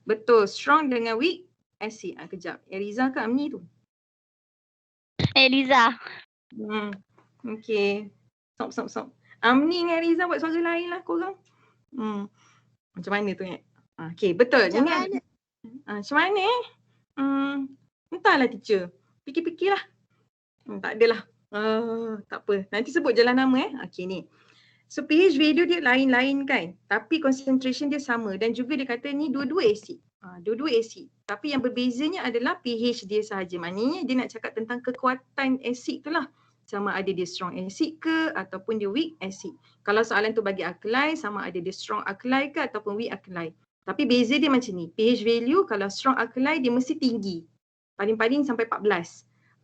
Betul, strong dengan weak acid. Kejap. Eriza ke Amni tu? Eliza. Okay. Stop. Amni dengan Riza buat soalan lain lah korang. Macam mana tu okay, betul. Macam Ini mana? Macam mana entahlah teacher. Fikir-fikirlah. Tak adalah. Tak apa. Nanti sebut jalan nama Okay ni. So pH value dia lain-lain kan. Tapi concentration dia sama. Dan juga dia kata ni dua-dua asid. Dua-dua asid. Tapi yang berbezanya adalah pH dia sahaja. Maknanya dia nak cakap tentang kekuatan asid tu lah. Sama ada dia strong acid ke ataupun dia weak acid. Kalau soalan tu bagi alkali, sama ada dia strong alkali ke ataupun weak alkali. Tapi beza dia macam ni. pH value kalau strong alkali dia mesti tinggi. Paling-paling sampai 14.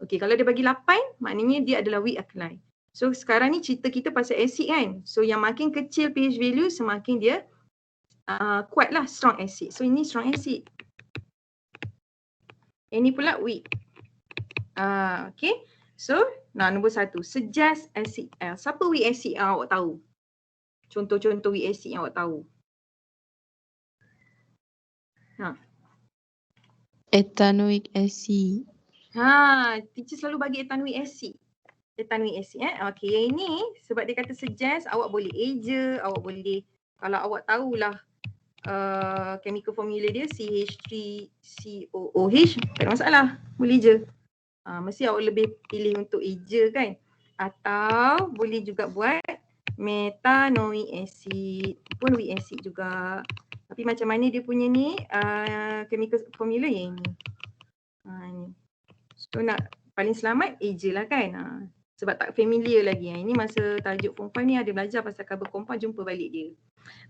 Okay, kalau dia bagi 8, maknanya dia adalah weak alkali. So sekarang ni cerita kita pasal acid kan. So yang makin kecil pH value semakin dia kuat lah strong acid. So ini strong acid. Ini pula weak. Okay. So, nombor 1. Suggest acid L. Siapa weak acid yang awak tahu? Contoh-contoh weak acid yang awak tahu. Ethanoic acid. Teacher selalu bagi ethanoic acid. Ethanoic acid Okay, yang ini sebab dia kata suggest, awak boleh je, awak boleh, kalau awak tahulah chemical formula dia CH3COOH, tak ada masalah, boleh je. Mesti awak lebih pilih untuk eja kan. Atau boleh juga buat metanoic acid pun weak acid juga. Tapi macam mana dia punya ni chemical formula yang ini. Ni. So nak paling selamat eja lah kan. Sebab tak familiar lagi. Ini masa tajuk form 5 ni ada belajar pasal carbon compound, jumpa balik dia.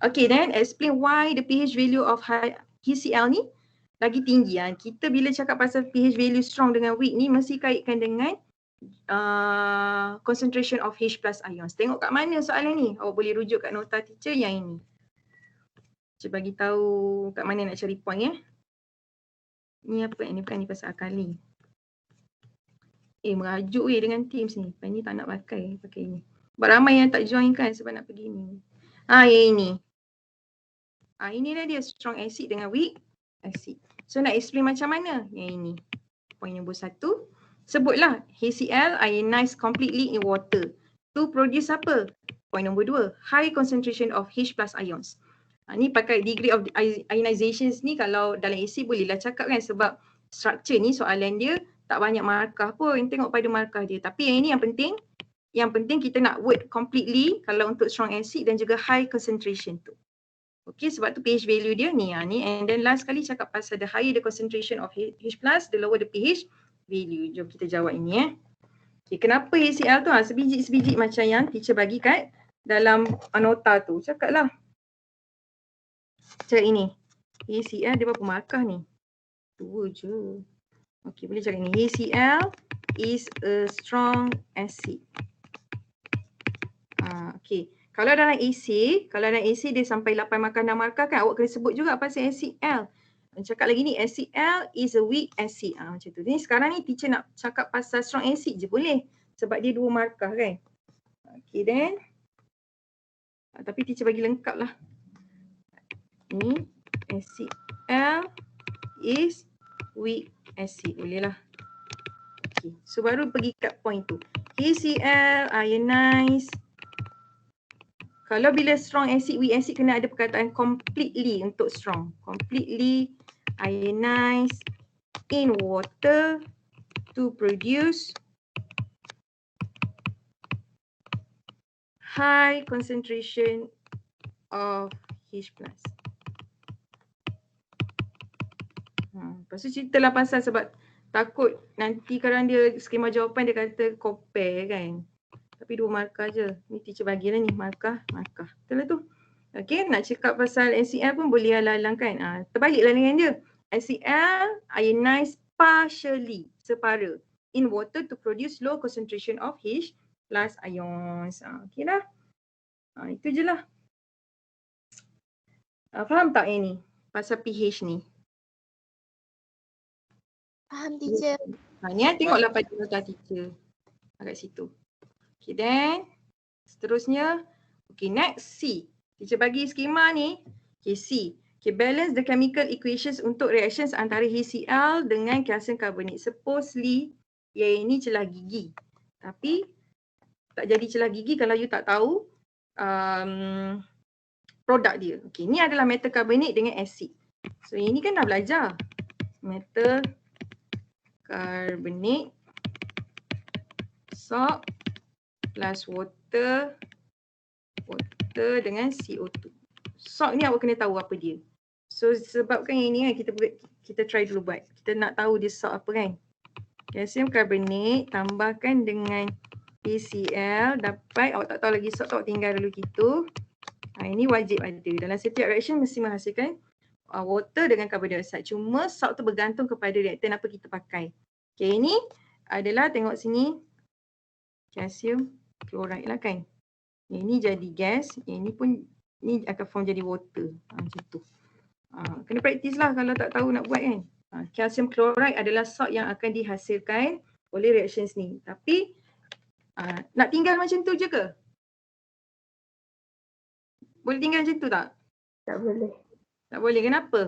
Okay, then explain why the pH value of HCl ni lagi tinggi. Kita bila cakap pasal pH value strong dengan weak ni mesti kaitkan dengan concentration of H plus ions. Tengok kat mana soalan ni. Awak boleh rujuk kat nota teacher yang ini. Saya bagi tahu kat mana nak cari point Ni apa ni? Bukan ni pasal alkali. Merajuk dengan Teams ni. Lepas ni tak nak pakai ni. Sebab ramai yang tak join kan sebab nak pergi ni. Yang ini. Inilah dia strong acid dengan weak acid. So nak explain macam mana? Yang ini. Point nombor 1. Sebutlah HCl ionized completely in water. To produce apa? Point nombor 2. High concentration of H plus ions. Ni pakai degree of ionization ni kalau dalam acid bolehlah cakap kan sebab structure ni soalan dia tak banyak markah pun. Tengok pada markah dia. Tapi yang ini yang penting. Yang penting kita nak word completely kalau untuk strong acid dan juga high concentration tu. Okay, sebab tu pH value dia ni. And then last kali cakap pasal the higher the concentration of H plus, the lower the pH value. Jom kita jawab ini Okay, kenapa HCl tu sebiji-sebiji macam yang teacher bagi kat dalam nota tu. Cakap lah. Cakap ini. HCl dia berapa markah ni? 2 je. Okay, boleh cakap ni. HCl is a strong acid. Okay. Kalau dalam AC dia sampai 8 markah 6 markah kan awak kena sebut juga pasal acid L. Cakap lagi ni acid L is a weak acid. Macam tu. Ni sekarang ni teacher nak cakap pasal strong acid je boleh. Sebab dia 2 markah kan. Okay then. Tapi teacher bagi lengkap lah. Ni acid L is weak acid. Boleh lah. Okay. So baru pergi kat point tu. HCl ionized. Kalau bila strong acid, weak acid kena ada perkataan completely untuk strong. Completely ionized in water to produce high concentration of H plus. Lepas tu ceritalah pasal sebab takut nanti kadang dia skema jawapan dia kata compare kan. Tapi 2 markah je. Ni teacher bagilah ni markah. Betul lah tu. Okay, nak cakap pasal HCl pun boleh halang kan. Terbaliklah dengan dia. HCl ionized partially, separa, in water to produce low concentration of H plus ions. Okay lah. Itu je lah. Faham tak yang ni? Pasal pH ni. Faham teacher. Ni tengoklah pada nota teacher. Kat situ. Okay then. Seterusnya. Okay next C. Teacher bagi skema ni. Okay C. Okay balance the chemical equations untuk reactions antara HCl dengan calcium carbonate. Supposedly Yang ini celah gigi. Tapi tak jadi celah gigi kalau you tak tahu produk dia. Okey, ni adalah metal karbonat dengan asid. So ini kan dah belajar. Metal karbonat salt plus water dengan CO2. Salt ni awak kena tahu apa dia. So sebabkan yang ni kan kita try dulu buat. Kita nak tahu dia salt apa kan. Kalsium karbonat tambahkan dengan HCl dapat, awak tak tahu lagi salt, awak tinggal dulu gitu. Ini wajib ada. Dalam setiap reaction mesti menghasilkan water dengan carbon dioxide. Cuma salt tu bergantung kepada reaktan apa kita pakai. Okay, ini adalah tengok sini kalsium chloride lah kan. Yang ni jadi gas, yang ni pun ni akan form jadi water. Macam tu. Kena praktis lah kalau tak tahu nak buat kan. Kalsium chloride adalah salt yang akan dihasilkan oleh reactions ni. Tapi nak tinggal macam tu je ke? Boleh tinggal macam tu tak? Tak boleh. Tak boleh. Kenapa?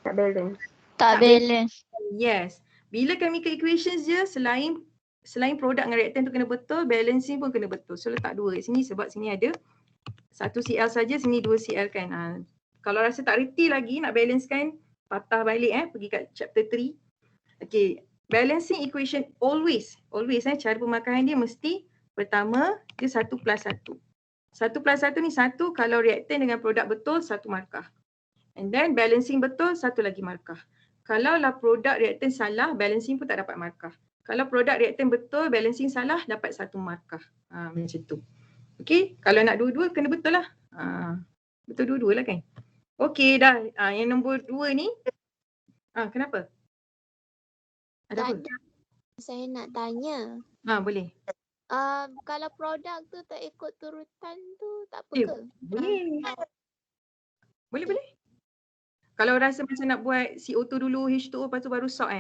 Tak balance. Tak balance. Yes. Bila chemical equations je selain produk dengan reaktan tu kena betul, balancing pun kena betul. So letak dua kat sini sebab sini ada satu Cl saja, sini 2 Cl kan. Kalau rasa tak reti lagi nak balance kan, patah balik pergi kat chapter 3. Okay, balancing equation always cara pemakaran dia mesti pertama dia 1 plus 1. 1 plus 1 ni 1, kalau reaktan dengan produk betul 1 markah. And then balancing betul 1 lagi markah. Kalau lah produk reaktan salah, balancing pun tak dapat markah. Kalau produk reaktan betul, balancing salah, dapat 1 markah. Macam tu. Okay, kalau nak dua-dua kena betul lah. Betul dua-dua lah kan. Okay dah, yang nombor 2 ni. Kenapa? Ada apa? Saya nak tanya. Boleh. Kalau produk tu tak ikut turutan tu tak apa ke? Boleh. Boleh. Kalau rasa macam nak buat CO2 dulu, H2O, lepas tu baru salt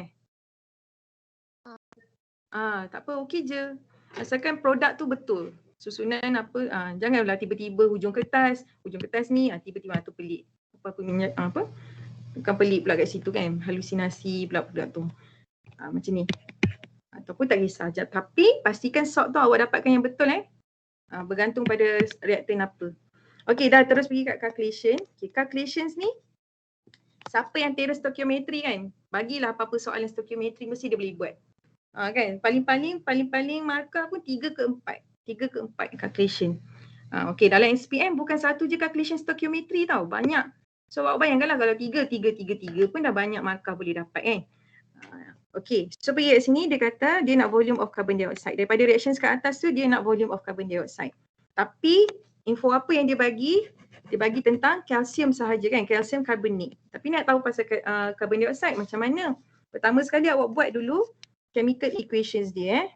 tak apa, okey je. Asalkan produk tu betul. Susunan apa, janganlah tiba-tiba hujung kertas ni tiba-tiba tu pelik. Bukan pelik pula kat situ kan, halusinasi pula produk tu. Macam ni. Ataupun tak kisah. Tapi pastikan salt tu awak dapatkan yang betul bergantung pada reaktan apa. Okey, dah terus pergi kat calculation. Okay, calculations ni siapa yang terus stoichiometry kan, bagilah apa-apa soalan stoichiometry mesti dia boleh buat. Kan, paling markah pun 3 ke 4 calculation. Okey, dalam SPM bukan satu je calculation stoichiometry tau, banyak. So awak bayangkanlah kalau 3 pun dah banyak markah boleh dapat kan. Okey, so pergi kat sini dia kata dia nak volume of carbon dioxide. Daripada reactions kat atas tu dia nak volume of carbon dioxide. Tapi info apa yang dia bagi? Dia bagi tentang kalsium sahaja kan, kalsium karbonat. Tapi nak tahu pasal carbon dioxide macam mana? Pertama sekali awak buat dulu chemical equations dia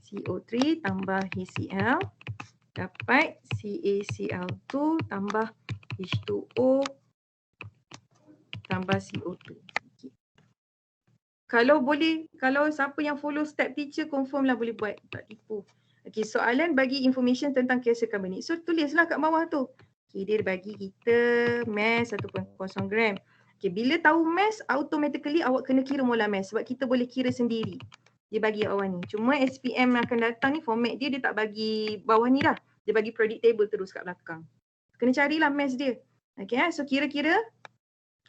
CO3 tambah HCl dapat CaCl2 tambah H2O tambah CO2. Okay. Kalau boleh, kalau siapa yang follow step teacher confirm lah boleh buat, tak tipu. Okay, soalan bagi information tentang kalsium karbonat. So tulislah kat bawah tu. Okay, dia bagi kita mass 1.0 gram. Okay, bila tahu mass, automatically awak kena kira molar mass sebab kita boleh kira sendiri. Dia bagi awak ni. Cuma SPM akan datang ni format dia tak bagi bawah ni dah. Dia bagi periodic table terus kat belakang. Kena carilah mass dia. Okay, so kira-kira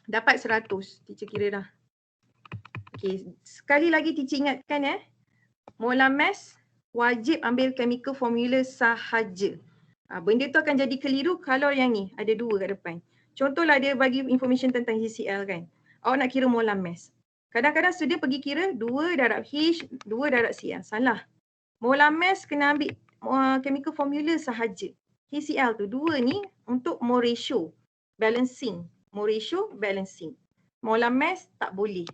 dapat 100. Teacher kira dah. Okay, sekali lagi teacher ingatkan molar mass wajib ambil chemical formula sahaja. Benda tu akan jadi keliru kalau yang ni ada 2 kat depan. Contohlah dia bagi information tentang HCl kan. Awak nak kira molar mass. Kadang-kadang student pergi kira 2 darab H, 2 darab Cl. Salah. Molar mass kena ambil chemical formula sahaja. HCl tu 2 ni untuk mole ratio, balancing. Mole ratio, balancing. Molar mass tak boleh.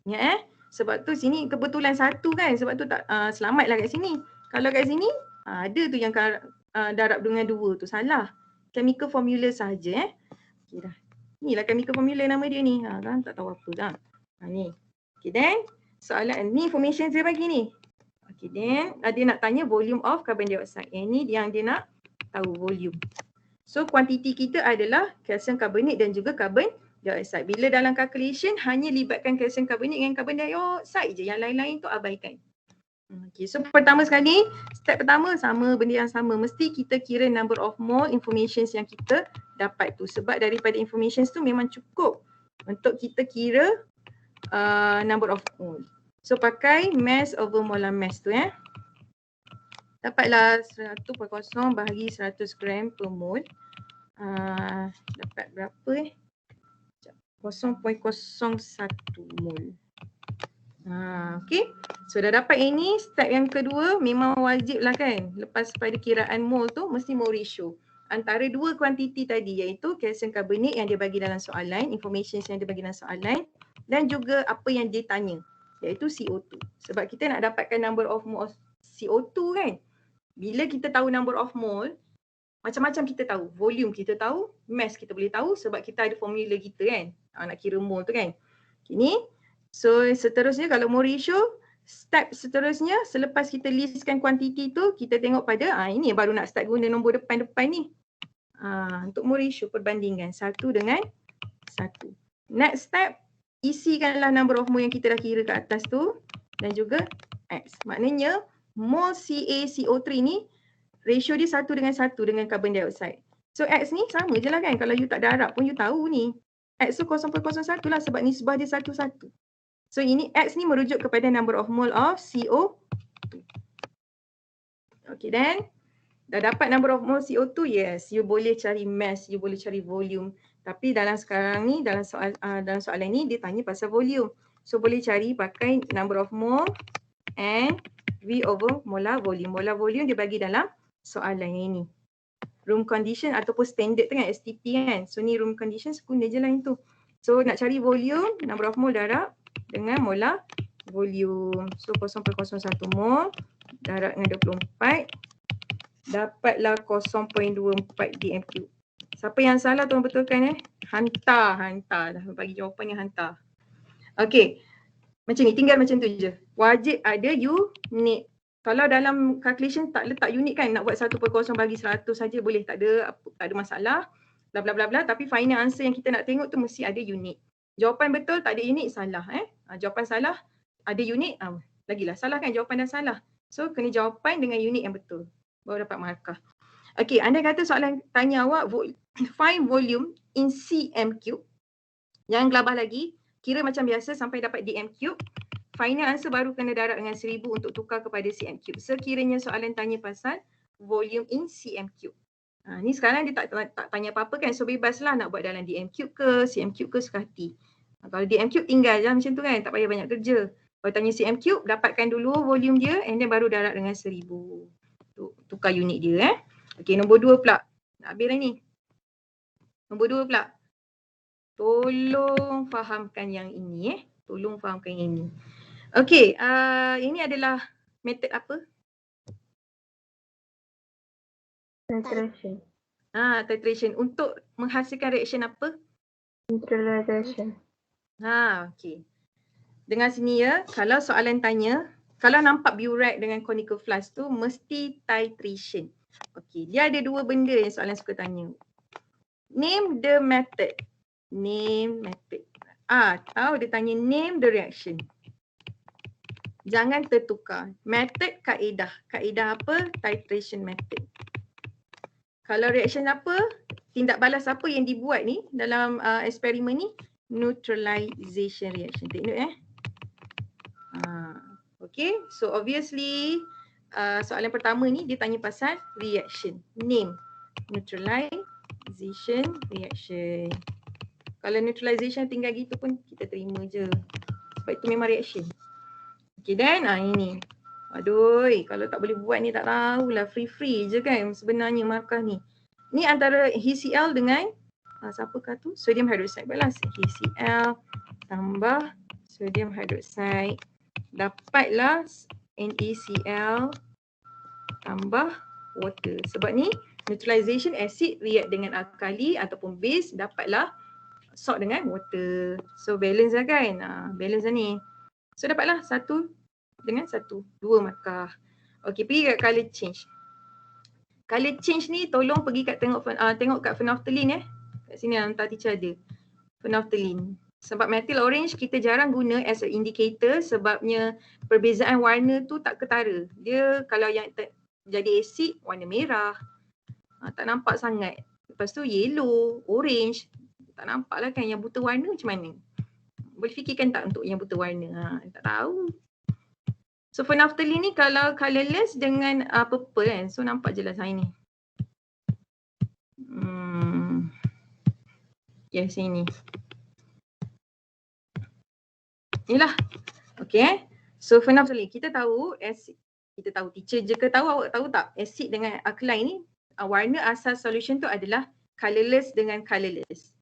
Ingat sebab tu sini kebetulan 1 kan. Sebab tu tak selamatlah kat sini. Kalau kat sini ada tu yang darab dengan 2 tu salah. Chemical formula sahaja Okay dah. Inilah chemical formula nama dia ni. Kan tak tahu apa dah. Ni. Okay then soalan ni information saya bagi ni. Okay then dia nak tanya volume of carbon dioxide. Ini yang dia nak tahu volume. So kuantiti kita adalah kalsium karbonat dan juga carbon dioxide. Bila dalam calculation hanya libatkan kalsium karbonat dengan karbon dioksida je, yang lain-lain tu abaikan. Okay, so pertama sekali, step pertama sama, benda yang sama. Mesti kita kira number of mole information yang kita dapat tu. Sebab daripada information tu memang cukup untuk kita kira number of mole. So pakai mass over molar mass tu Dapatlah 100.0 bahagi 100 gram per mole. Dapat berapa 0.01 mole. Okay. So dah dapat ini, step yang kedua memang wajib lah kan. Lepas pada kiraan mole tu mesti mole ratio antara dua kuantiti tadi, iaitu kalsium karbonat yang dia bagi dalam soalan, information yang dia bagi dalam soalan, dan juga apa yang dia tanya, iaitu CO2. Sebab kita nak dapatkan number of mole CO2 kan. Bila kita tahu number of mole, macam-macam kita tahu. Volume kita tahu, mass kita boleh tahu sebab kita ada formula kita kan. Nak kira mole tu kan. Ini. So seterusnya kalau mole ratio, step seterusnya selepas kita listkan kuantiti tu, kita tengok pada ini baru nak start guna nombor depan-depan ni. Untuk mole ratio perbandingan 1 dengan 1. Next step, isikanlah number of mole yang kita dah kira kat atas tu dan juga X. Maknanya mole CaCO3 ni ratio dia 1 dengan carbon dioxide. So X ni sama je lah kan. Kalau you tak darab pun you tahu ni. X tu 0.01 lah sebab nisbah dia 1:1. So ini X ni merujuk kepada number of mole of CO2. Okay, then dah dapat number of mole CO2, yes, you boleh cari mass, you boleh cari volume. Tapi dalam sekarang ni, dalam soalan ni dia tanya pasal volume. So boleh cari pakai number of mole and V over molar volume. Molar volume dia bagi dalam soalan yang ini. Room condition ataupun standard tu kan, STP kan. So ni room condition, guna je lah itu. So nak cari volume, number of mole darab dengan molar volume. So 0.01 mol darab dengan 24 dapatlah 0.24 dm3. Siapa yang salah tolong betulkan Hantar dah bagi jawapan yang hantar. Okey. Macam ni, tinggal macam tu je. Wajib ada unit. Kalau dalam calculation tak letak unit kan, nak buat 1/0 bagi 100 saja boleh, tak ada masalah. Bla bla bla bla, tapi final answer yang kita nak tengok tu mesti ada unit. Jawapan betul tak ada unit salah jawapan salah ada unit lagilah salah kan, jawapan dah salah. So kena jawapan dengan unit yang betul baru dapat markah. Okey, andai kata soalan tanya awak find volume in cm cube. Jangan gelabah lagi, kira macam biasa sampai dapat dm cube. Final answer baru kena darab dengan 1000 untuk tukar kepada cm cube. Sekiranya soalan tanya pasal volume in cm cube. Ni sekarang dia tak tanya apa-apa kan, so bebaslah nak buat dalam dm cube ke cm cube ke suka hati. Kalau dm cube tinggal je macam tu kan, tak payah banyak kerja. Kalau tanya cm cube, dapatkan dulu volume dia and then baru darab dengan 1000. Tukar unit dia Okey, nombor 2 pula. Nak habis dah ni. Nombor 2 pula. Tolong fahamkan yang ini Tolong fahamkan yang ini. Okey, ini adalah metod apa? Titration. Titration. Untuk menghasilkan reaction apa? Neutralization. Okey. Dengar sini kalau soalan tanya, kalau nampak burette dengan conical flask tu mesti titration. Okey, dia ada dua benda yang soalan suka tanya. Name the method. Name method. Tahu dia tanya name the reaction. Jangan tertukar. Method kaedah. Kaedah apa? Titration method. Kalau reaction apa, tindak balas apa yang dibuat ni dalam eksperimen ni? Neutralization reaction. Take note Okay, so obviously soalan pertama ni dia tanya pasal reaction. Name. Neutralization reaction. Kalau neutralization tinggal gitu pun kita terima je. Sebab itu memang reaction. Okay, dan ini. Aduh, kalau tak boleh buat ni tak tahulah, free je kan sebenarnya markah ni. Ni antara HCl dengan siapakah tu? Sodium hydroxide. Balas HCl tambah sodium hydroxide. Dapatlah NaCl tambah water. Sebab ni neutralization acid react dengan alkali ataupun base, dapatlah salt dengan water. So balance lah kan. Balance lah ni. So dapatlah 1 dengan 1. 2 markah. Okey, pergi kat color change. Color change ni tolong pergi kat tengok kat phenolphthalein Kat sini hantar teacher ada. phenolphthalein. Sebab methyl orange kita jarang guna as a indicator sebabnya perbezaan warna tu tak ketara. Dia kalau yang jadi asid warna merah, tak nampak sangat. Lepas tu yellow, orange, tak nampak lah kan. Yang buta warna macam mana? Boleh fikirkan tak untuk yang buta warna? Tak tahu. So phenolphthalein ni kalau colourless dengan purple kan, so nampak jelas ni. Yes, ini. Inilah. Okay. So phenolphthalein kita tahu acid. Kita tahu, teacher je ke tahu, awak tahu tak? Acid dengan alkaline ni warna asal solution tu adalah colourless dengan colourless.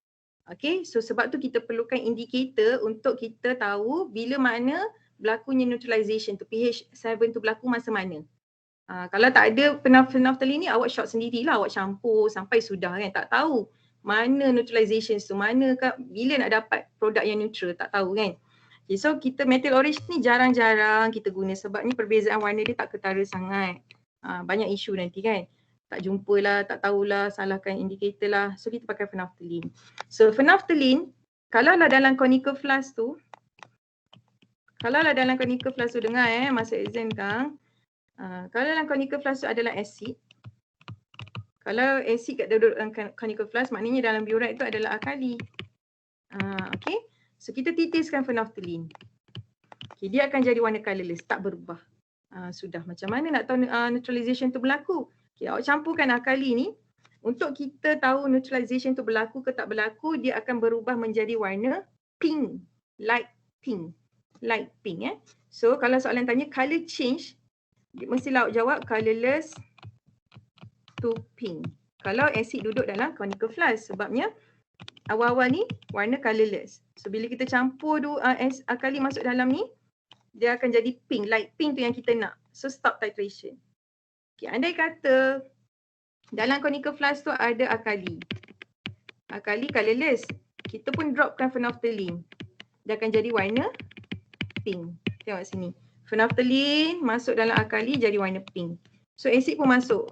Okay, so sebab tu kita perlukan indicator untuk kita tahu bila mana berlakunya neutralization tu, pH 7 tu berlaku masa mana. Kalau tak ada phenolphthalein ni awak shot sendirilah, awak campur sampai sudah kan, tak tahu mana neutralization tu, mana bila nak dapat produk yang neutral, tak tahu kan. Okay, so kita methyl orange ni jarang-jarang kita guna sebabnya perbezaan warna dia tak ketara sangat. Banyak isu nanti kan. Tak jumpa lah, tak tahulah, salahkan indicator lah. So kita pakai phenolphthalein. So phenolphthalein, kalaulah dalam conical flask tu, dengar masa exam kan. Kalau dalam conical flask tu adalah acid. Kalau acid kat dalam conical flask maknanya dalam biorite tu adalah alkali. Okay. So kita titiskan phenolphthalein. Okay, dia akan jadi warna colourless, tak berubah. Sudah, macam mana nak tahu neutralization tu berlaku? Okay, awak campurkan alkali ni. Untuk kita tahu neutralization tu berlaku ke tak berlaku, dia akan berubah menjadi warna pink, light pink. Light pink So kalau soalan tanya colour change, mestilah awak jawab colourless to pink. Kalau acid duduk dalam conical flask, sebabnya awal-awal ni warna colourless. So bila kita campur alkali masuk dalam ni, dia akan jadi pink, light pink tu yang kita nak. So stop titration. Okay, andai kata dalam conical flask tu ada alkali. Alkali colourless. Kita pun dropkan phenolphthalein. Dia akan jadi warna pink. Tengok sini. Phenolphthalein masuk dalam alkali jadi warna pink. So acid pun masuk.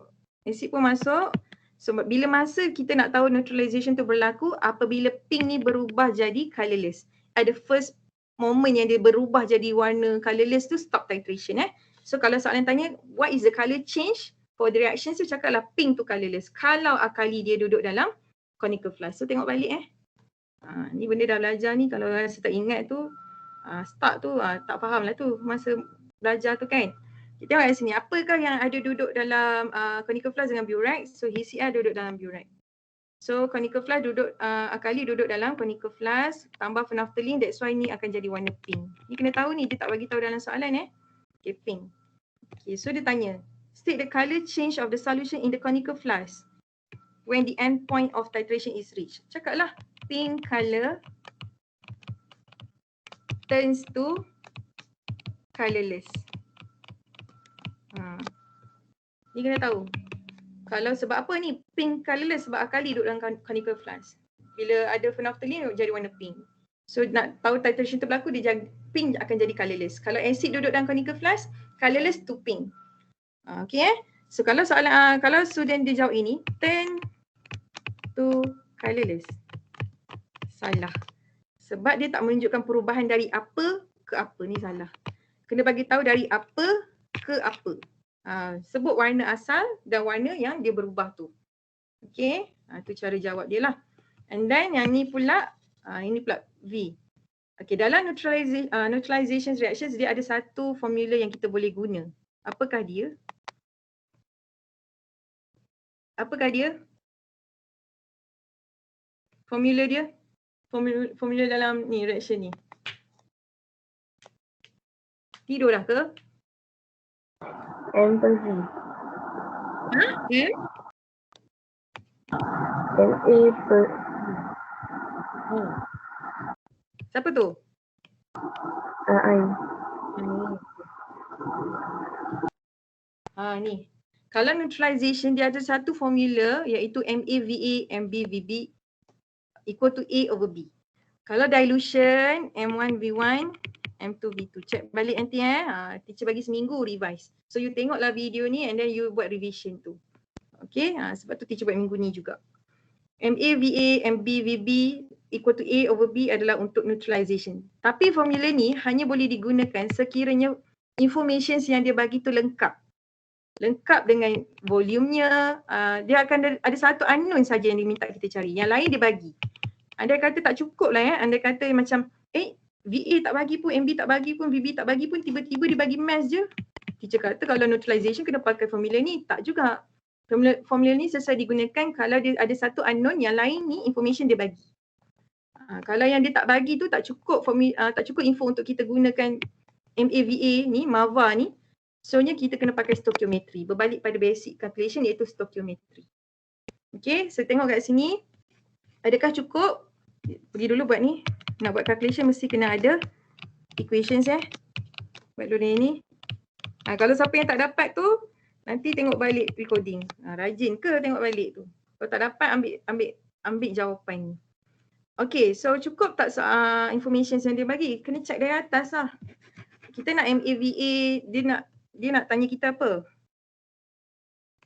So bila masa kita nak tahu neutralization tu berlaku, apabila pink ni berubah jadi colourless. At the first moment yang dia berubah jadi warna colourless tu, stop titration So kalau soalan tanya what is the colour change for the reaction, so cakaplah pink tu colourless. Kalau alkali dia duduk dalam conical flask. So tengok balik ni benda dah belajar ni, kalau rasa tak ingat tu start tu tak faham lah tu masa belajar tu kan. Kita tengok kat sini, apakah yang ada duduk dalam conical flask dengan biorite? So HCl duduk dalam biorite. So conical flask duduk, alkali duduk dalam conical flask, tambah phenolphthalein, that's why ni akan jadi warna pink. Ni kena tahu ni, dia tak bagi tahu dalam soalan Okay, pink. Okay, so dia tanya, state the colour change of the solution in the conical flask when the end point of titration is reached. Cakaplah pink colour turns to colourless. Ni kena tahu. Kalau sebab apa ni pink colourless, sebab alkali duduk dalam conical flask. Bila ada phenolphthalein jadi warna pink. So nak tahu titration tu berlaku, dia pink akan jadi colourless. Kalau acid duduk dalam conical flask, colourless to pink. Okay So kalau soalan kalau student dia jawab ini, turn to colourless. Salah. Sebab dia tak menunjukkan perubahan dari apa ke apa, ni salah. Kena bagi tahu dari apa ke apa. Sebut warna asal dan warna yang dia berubah tu. Okay, tu cara jawab dia lah. And then yang ni pula, ini pula V. Okay, dalam neutralization reactions dia ada satu formula yang kita boleh guna. Apakah dia? Formula dia? Formula dalam ni reaction ni. Tidur dah ke? M per V. M? MA per Siapa tu? I. Ni. Kalau neutralization dia ada satu formula iaitu MAVA MBVB equal to A over B. Kalau dilution M1V1 M2V2. Check balik nanti teacher bagi seminggu revise. So you tengoklah video ni and then you buat revision tu. Okay, sebab tu teacher buat minggu ni juga. MAVA MBVB equal to A over B adalah untuk neutralization. Tapi formula ni hanya boleh digunakan sekiranya information yang dia bagi tu lengkap. Lengkap dengan volumenya, dia akan ada satu unknown saja yang diminta kita cari. Yang lain dia bagi. Andai kata tak cukup lah andai kata macam VA tak bagi pun, MB tak bagi pun, VB tak bagi pun, tiba-tiba dia bagi mass je. Teacher kata kalau neutralization kena pakai formula ni. Tak juga. Formula ni sesuai digunakan kalau dia ada satu unknown, yang lain ni information dia bagi. Kalau yang dia tak bagi tu tak cukup tak cukup info untuk kita gunakan MAVA ni, MAVA ni. Soalnya kita kena pakai stoichiometry. Berbalik pada basic calculation iaitu stoichiometry. Okay, so tengok kat sini. Adakah cukup? Pergi dulu buat ni. Nak buat calculation mesti kena ada equations Buat dulu ni. Kalau siapa yang tak dapat tu, nanti tengok balik recording. Rajin ke tengok balik tu. Kalau tak dapat ambil jawapan ni. Okay, so cukup tak information yang dia bagi? Kena check dari atas lah. Kita nak MAVA, dia nak tanya kita apa?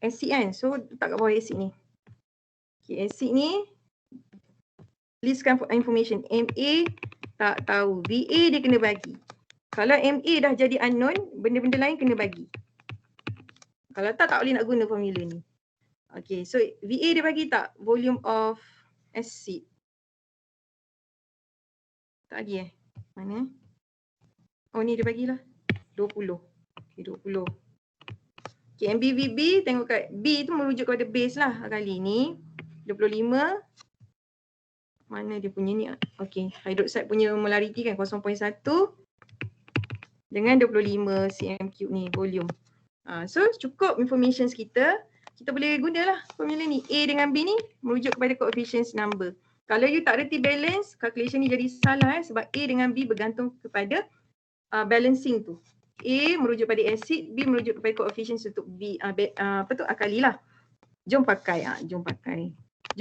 Acid kan? So letak kat bawah acid ni. Okay, acid ni listkan information. MA tak tahu. VA dia kena bagi. Kalau MA dah jadi unknown, benda-benda lain kena bagi. Kalau tak boleh nak guna formula ni. Okay, so VA dia bagi tak? Volume of acid. Tak lagi Mana? Oh ni dia bagilah. 20. Okay, 20. Okay, MBVB tengok kat B tu merujuk kepada base lah kali ni. 25. Mana dia punya ni? Okay, hydroxide punya molarity kan 0.1 dengan 25 cm3 ni volume. So cukup information kita. Kita boleh gunalah formula ni. A dengan B ni merujuk kepada coefficient number. Kalau you tak reti balance, calculation ni jadi salah sebab A dengan B bergantung kepada balancing tu. A merujuk pada acid, B merujuk kepada coefficient untuk B akalilah. Jom pakai. Jom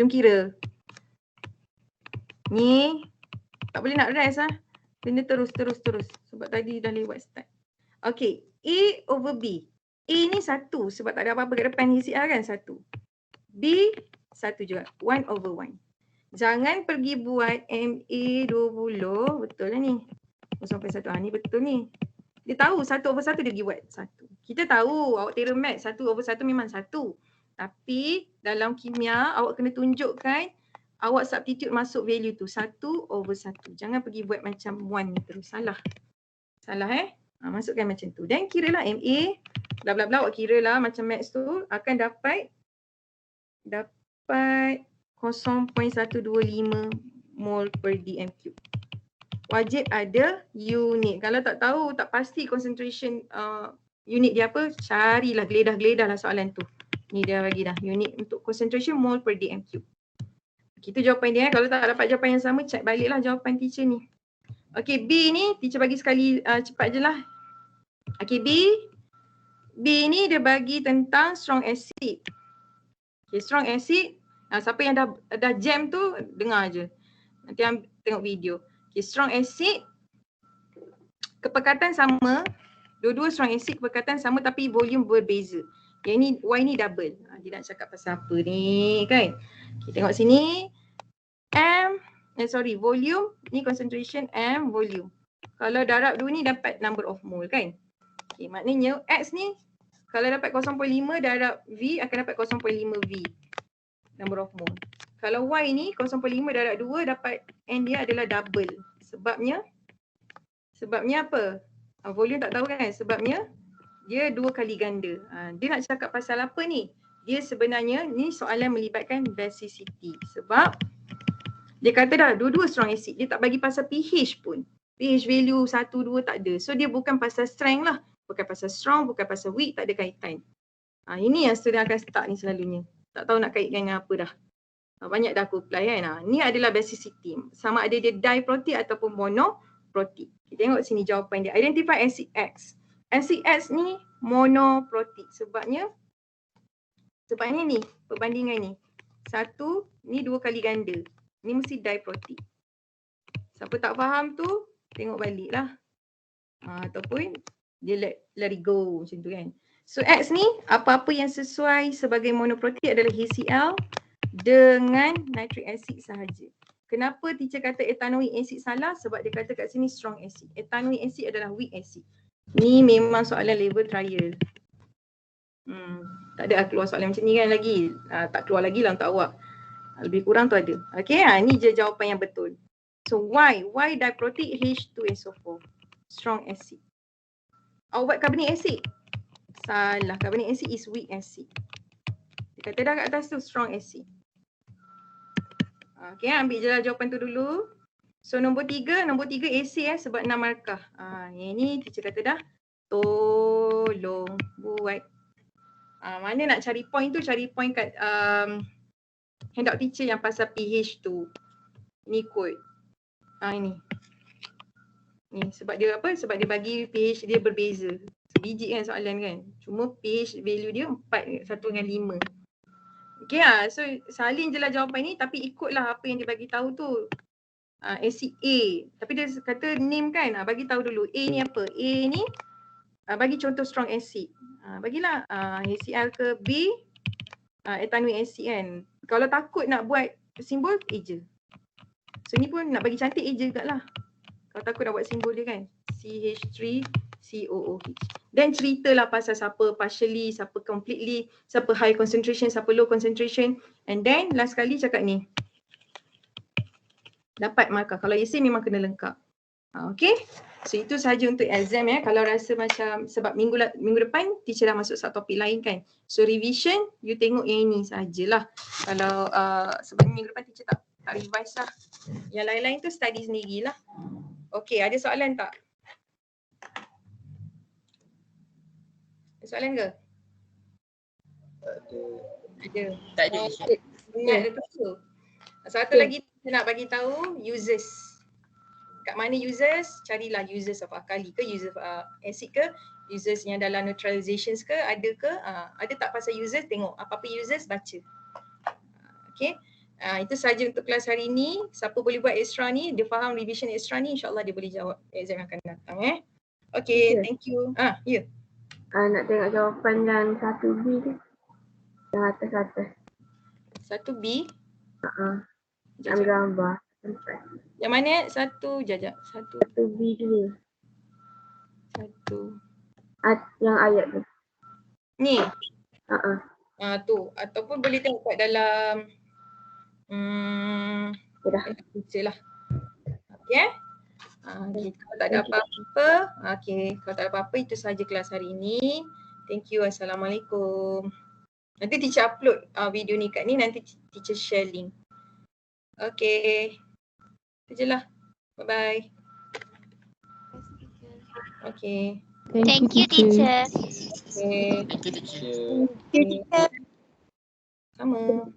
kira. Ni tak boleh nak rest Kena terus sebab tadi dah lewat start. Okay, A over B. A ni 1 sebab tak ada apa-apa kat depan HCl kan 1. B 1 juga, 1 over 1. Jangan pergi buat MA20, betul lah ni. 0.1, ni betul ni. Dia tahu 1 over 1 dia pergi buat 1. Kita tahu awak teorem math 1 over 1 memang 1. Tapi dalam kimia awak kena tunjukkan awak substitute masuk value tu 1 over 1. Jangan pergi buat macam 1 ni terus. Salah masukkan macam tu. Dan kiralah MA bla bla bla, awak kiralah macam maths tu akan dapat 0.125 mol per dm3. Wajib ada unit. Kalau tak tahu, tak pasti concentration unit dia apa, carilah, geledah lah soalan tu. Ni dia bagi dah unit untuk concentration mol per dm3. Kita jawapan dia. Kalau tak dapat jawapan yang sama, check baliklah jawapan teacher ni. Okay, B ni teacher bagi sekali cepat je lah. Okay, B ni dia bagi tentang strong acid. Okay, strong acid. Siapa yang dah jam tu, dengar je. Nanti tengok video. Okay, strong acid. Kepekatan sama. Dua-dua strong acid kepekatan sama tapi volume berbeza. Yang ni, Y ni double. Dia nak cakap pasal apa ni kan. Okay, tengok sini. Volume. Ni concentration M, volume. Kalau darab 2 ni dapat number of mole kan. Okay, maknanya X ni kalau dapat 0.5 darab V akan dapat 0.5 V. Number of mole. Kalau Y ni 0.5 darab 2 dapat N dia adalah double. Sebabnya apa? Volume tak tahu kan? Sebabnya dia 2 kali ganda. Dia nak cakap pasal apa ni? Dia sebenarnya ni soalan melibatkan basicity. Sebab dia kata dah dua-dua strong acid. Dia tak bagi pasal pH pun. pH value 1, 2 tak ada. So dia bukan pasal strength lah. Bukan pasal strong, bukan pasal weak, tak ada kaitan. Ini yang student akan start ni selalunya. Tak tahu nak kaitkan dengan apa dah. Banyak dah aku apply kan. Ni adalah basicity. Sama ada dia diprotic ataupun monoprotic. Kita tengok sini jawapan dia. Identify acid X. Acid X ni monoprotic. Sebabnya ni perbandingan ni. 1 ni 2 kali ganda. Ni mesti diprotic. Siapa tak faham tu tengok balik lah. Ataupun dia let it go macam tu kan. So X ni apa-apa yang sesuai sebagai monoprotic adalah HCl dengan nitric acid sahaja. Kenapa teacher kata ethanoic acid salah? Sebab dia kata kat sini strong acid. Ethanoic acid adalah weak acid. Ni memang soalan level trial. Tak ada keluar soalan macam ni kan lagi. Tak keluar lagi lah untuk awak. Lebih kurang tu ada. Okay, ni je jawapan yang betul. So why? Why diprotic H2SO4? Strong acid. Buat carbonic acid? Salah. Carbonic acid is weak acid. Dia kata dah kat atas tu strong acid. Okay, ambil je lah jawapan tu dulu. So nombor 3 AC sebab 6 markah. Yang ni teacher kata dah tolong buat. Mana nak cari point tu, cari point kat handout teacher yang pasal pH tu. Ni kod. Ini. Ni sebab dia apa? Sebab dia bagi pH dia berbeza. Sebiji kan soalan kan. Cuma pH value dia 4, 1 dengan 5. Okay so salin je lah jawapan ni tapi ikutlah apa yang dia bagi tahu tu. Acid A. Tapi dia kata name kan. Bagi tahu dulu A ni apa? A ni bagi contoh strong acid. Bagilah HCl ke B ethanoic acid kan. Kalau takut nak buat simbol A je. So ni pun nak bagi cantik A je juga lah. Kalau takut nak buat simbol dia kan. CH3COOH. Dan ceritalah pasal siapa partially, siapa completely, siapa high concentration, siapa low concentration. And then last kali cakap ni. Dapat markah. Kalau essay memang kena lengkap. Okay. So itu sahaja untuk exam ya. Kalau rasa macam sebab minggu depan teacher dah masuk satu topik lain kan. So revision you tengok yang ini sajalah. Kalau sebab minggu depan teacher tak revise lah. Yang lain-lain tu study sendirilah. Okay, ada soalan tak? Ada soalan ke? Ada. Tak ada. Ingat ada tu. Satu lagi saya nak bagi tahu users. Kat mana users? Carilah users of alkali ke, users of acid ke, users yang dalam neutralizations ke, ada ke? Ada tak pasal users? Tengok apa-apa users baca. Okay. Itu saja untuk kelas hari ini. Siapa boleh buat extra ni, dia faham revision extra ni, insyaAllah dia boleh jawab exam yang akan datang Okay, thank you. Ya. Nak tengok jawapan yang 1B tu. Yang atas-atas. 1B. Ambil gambar. Tempat. Yang mana? Satu, jajak. 1B dulu. Yang ayat tu. Ni? Tu. Ataupun boleh tengok kat dalam Dah. lah. Okay. Kalau tak ada apa-apa, kalau tak ada apa-apa itu sahaja kelas hari ini. Thank you. Assalamualaikum. Nanti teacher upload video ni kat ni, nanti teacher share link. Okay. Itu je lah. Bye-bye. Okay. Thank you, teacher. Okay. Thank you, teacher. Sama.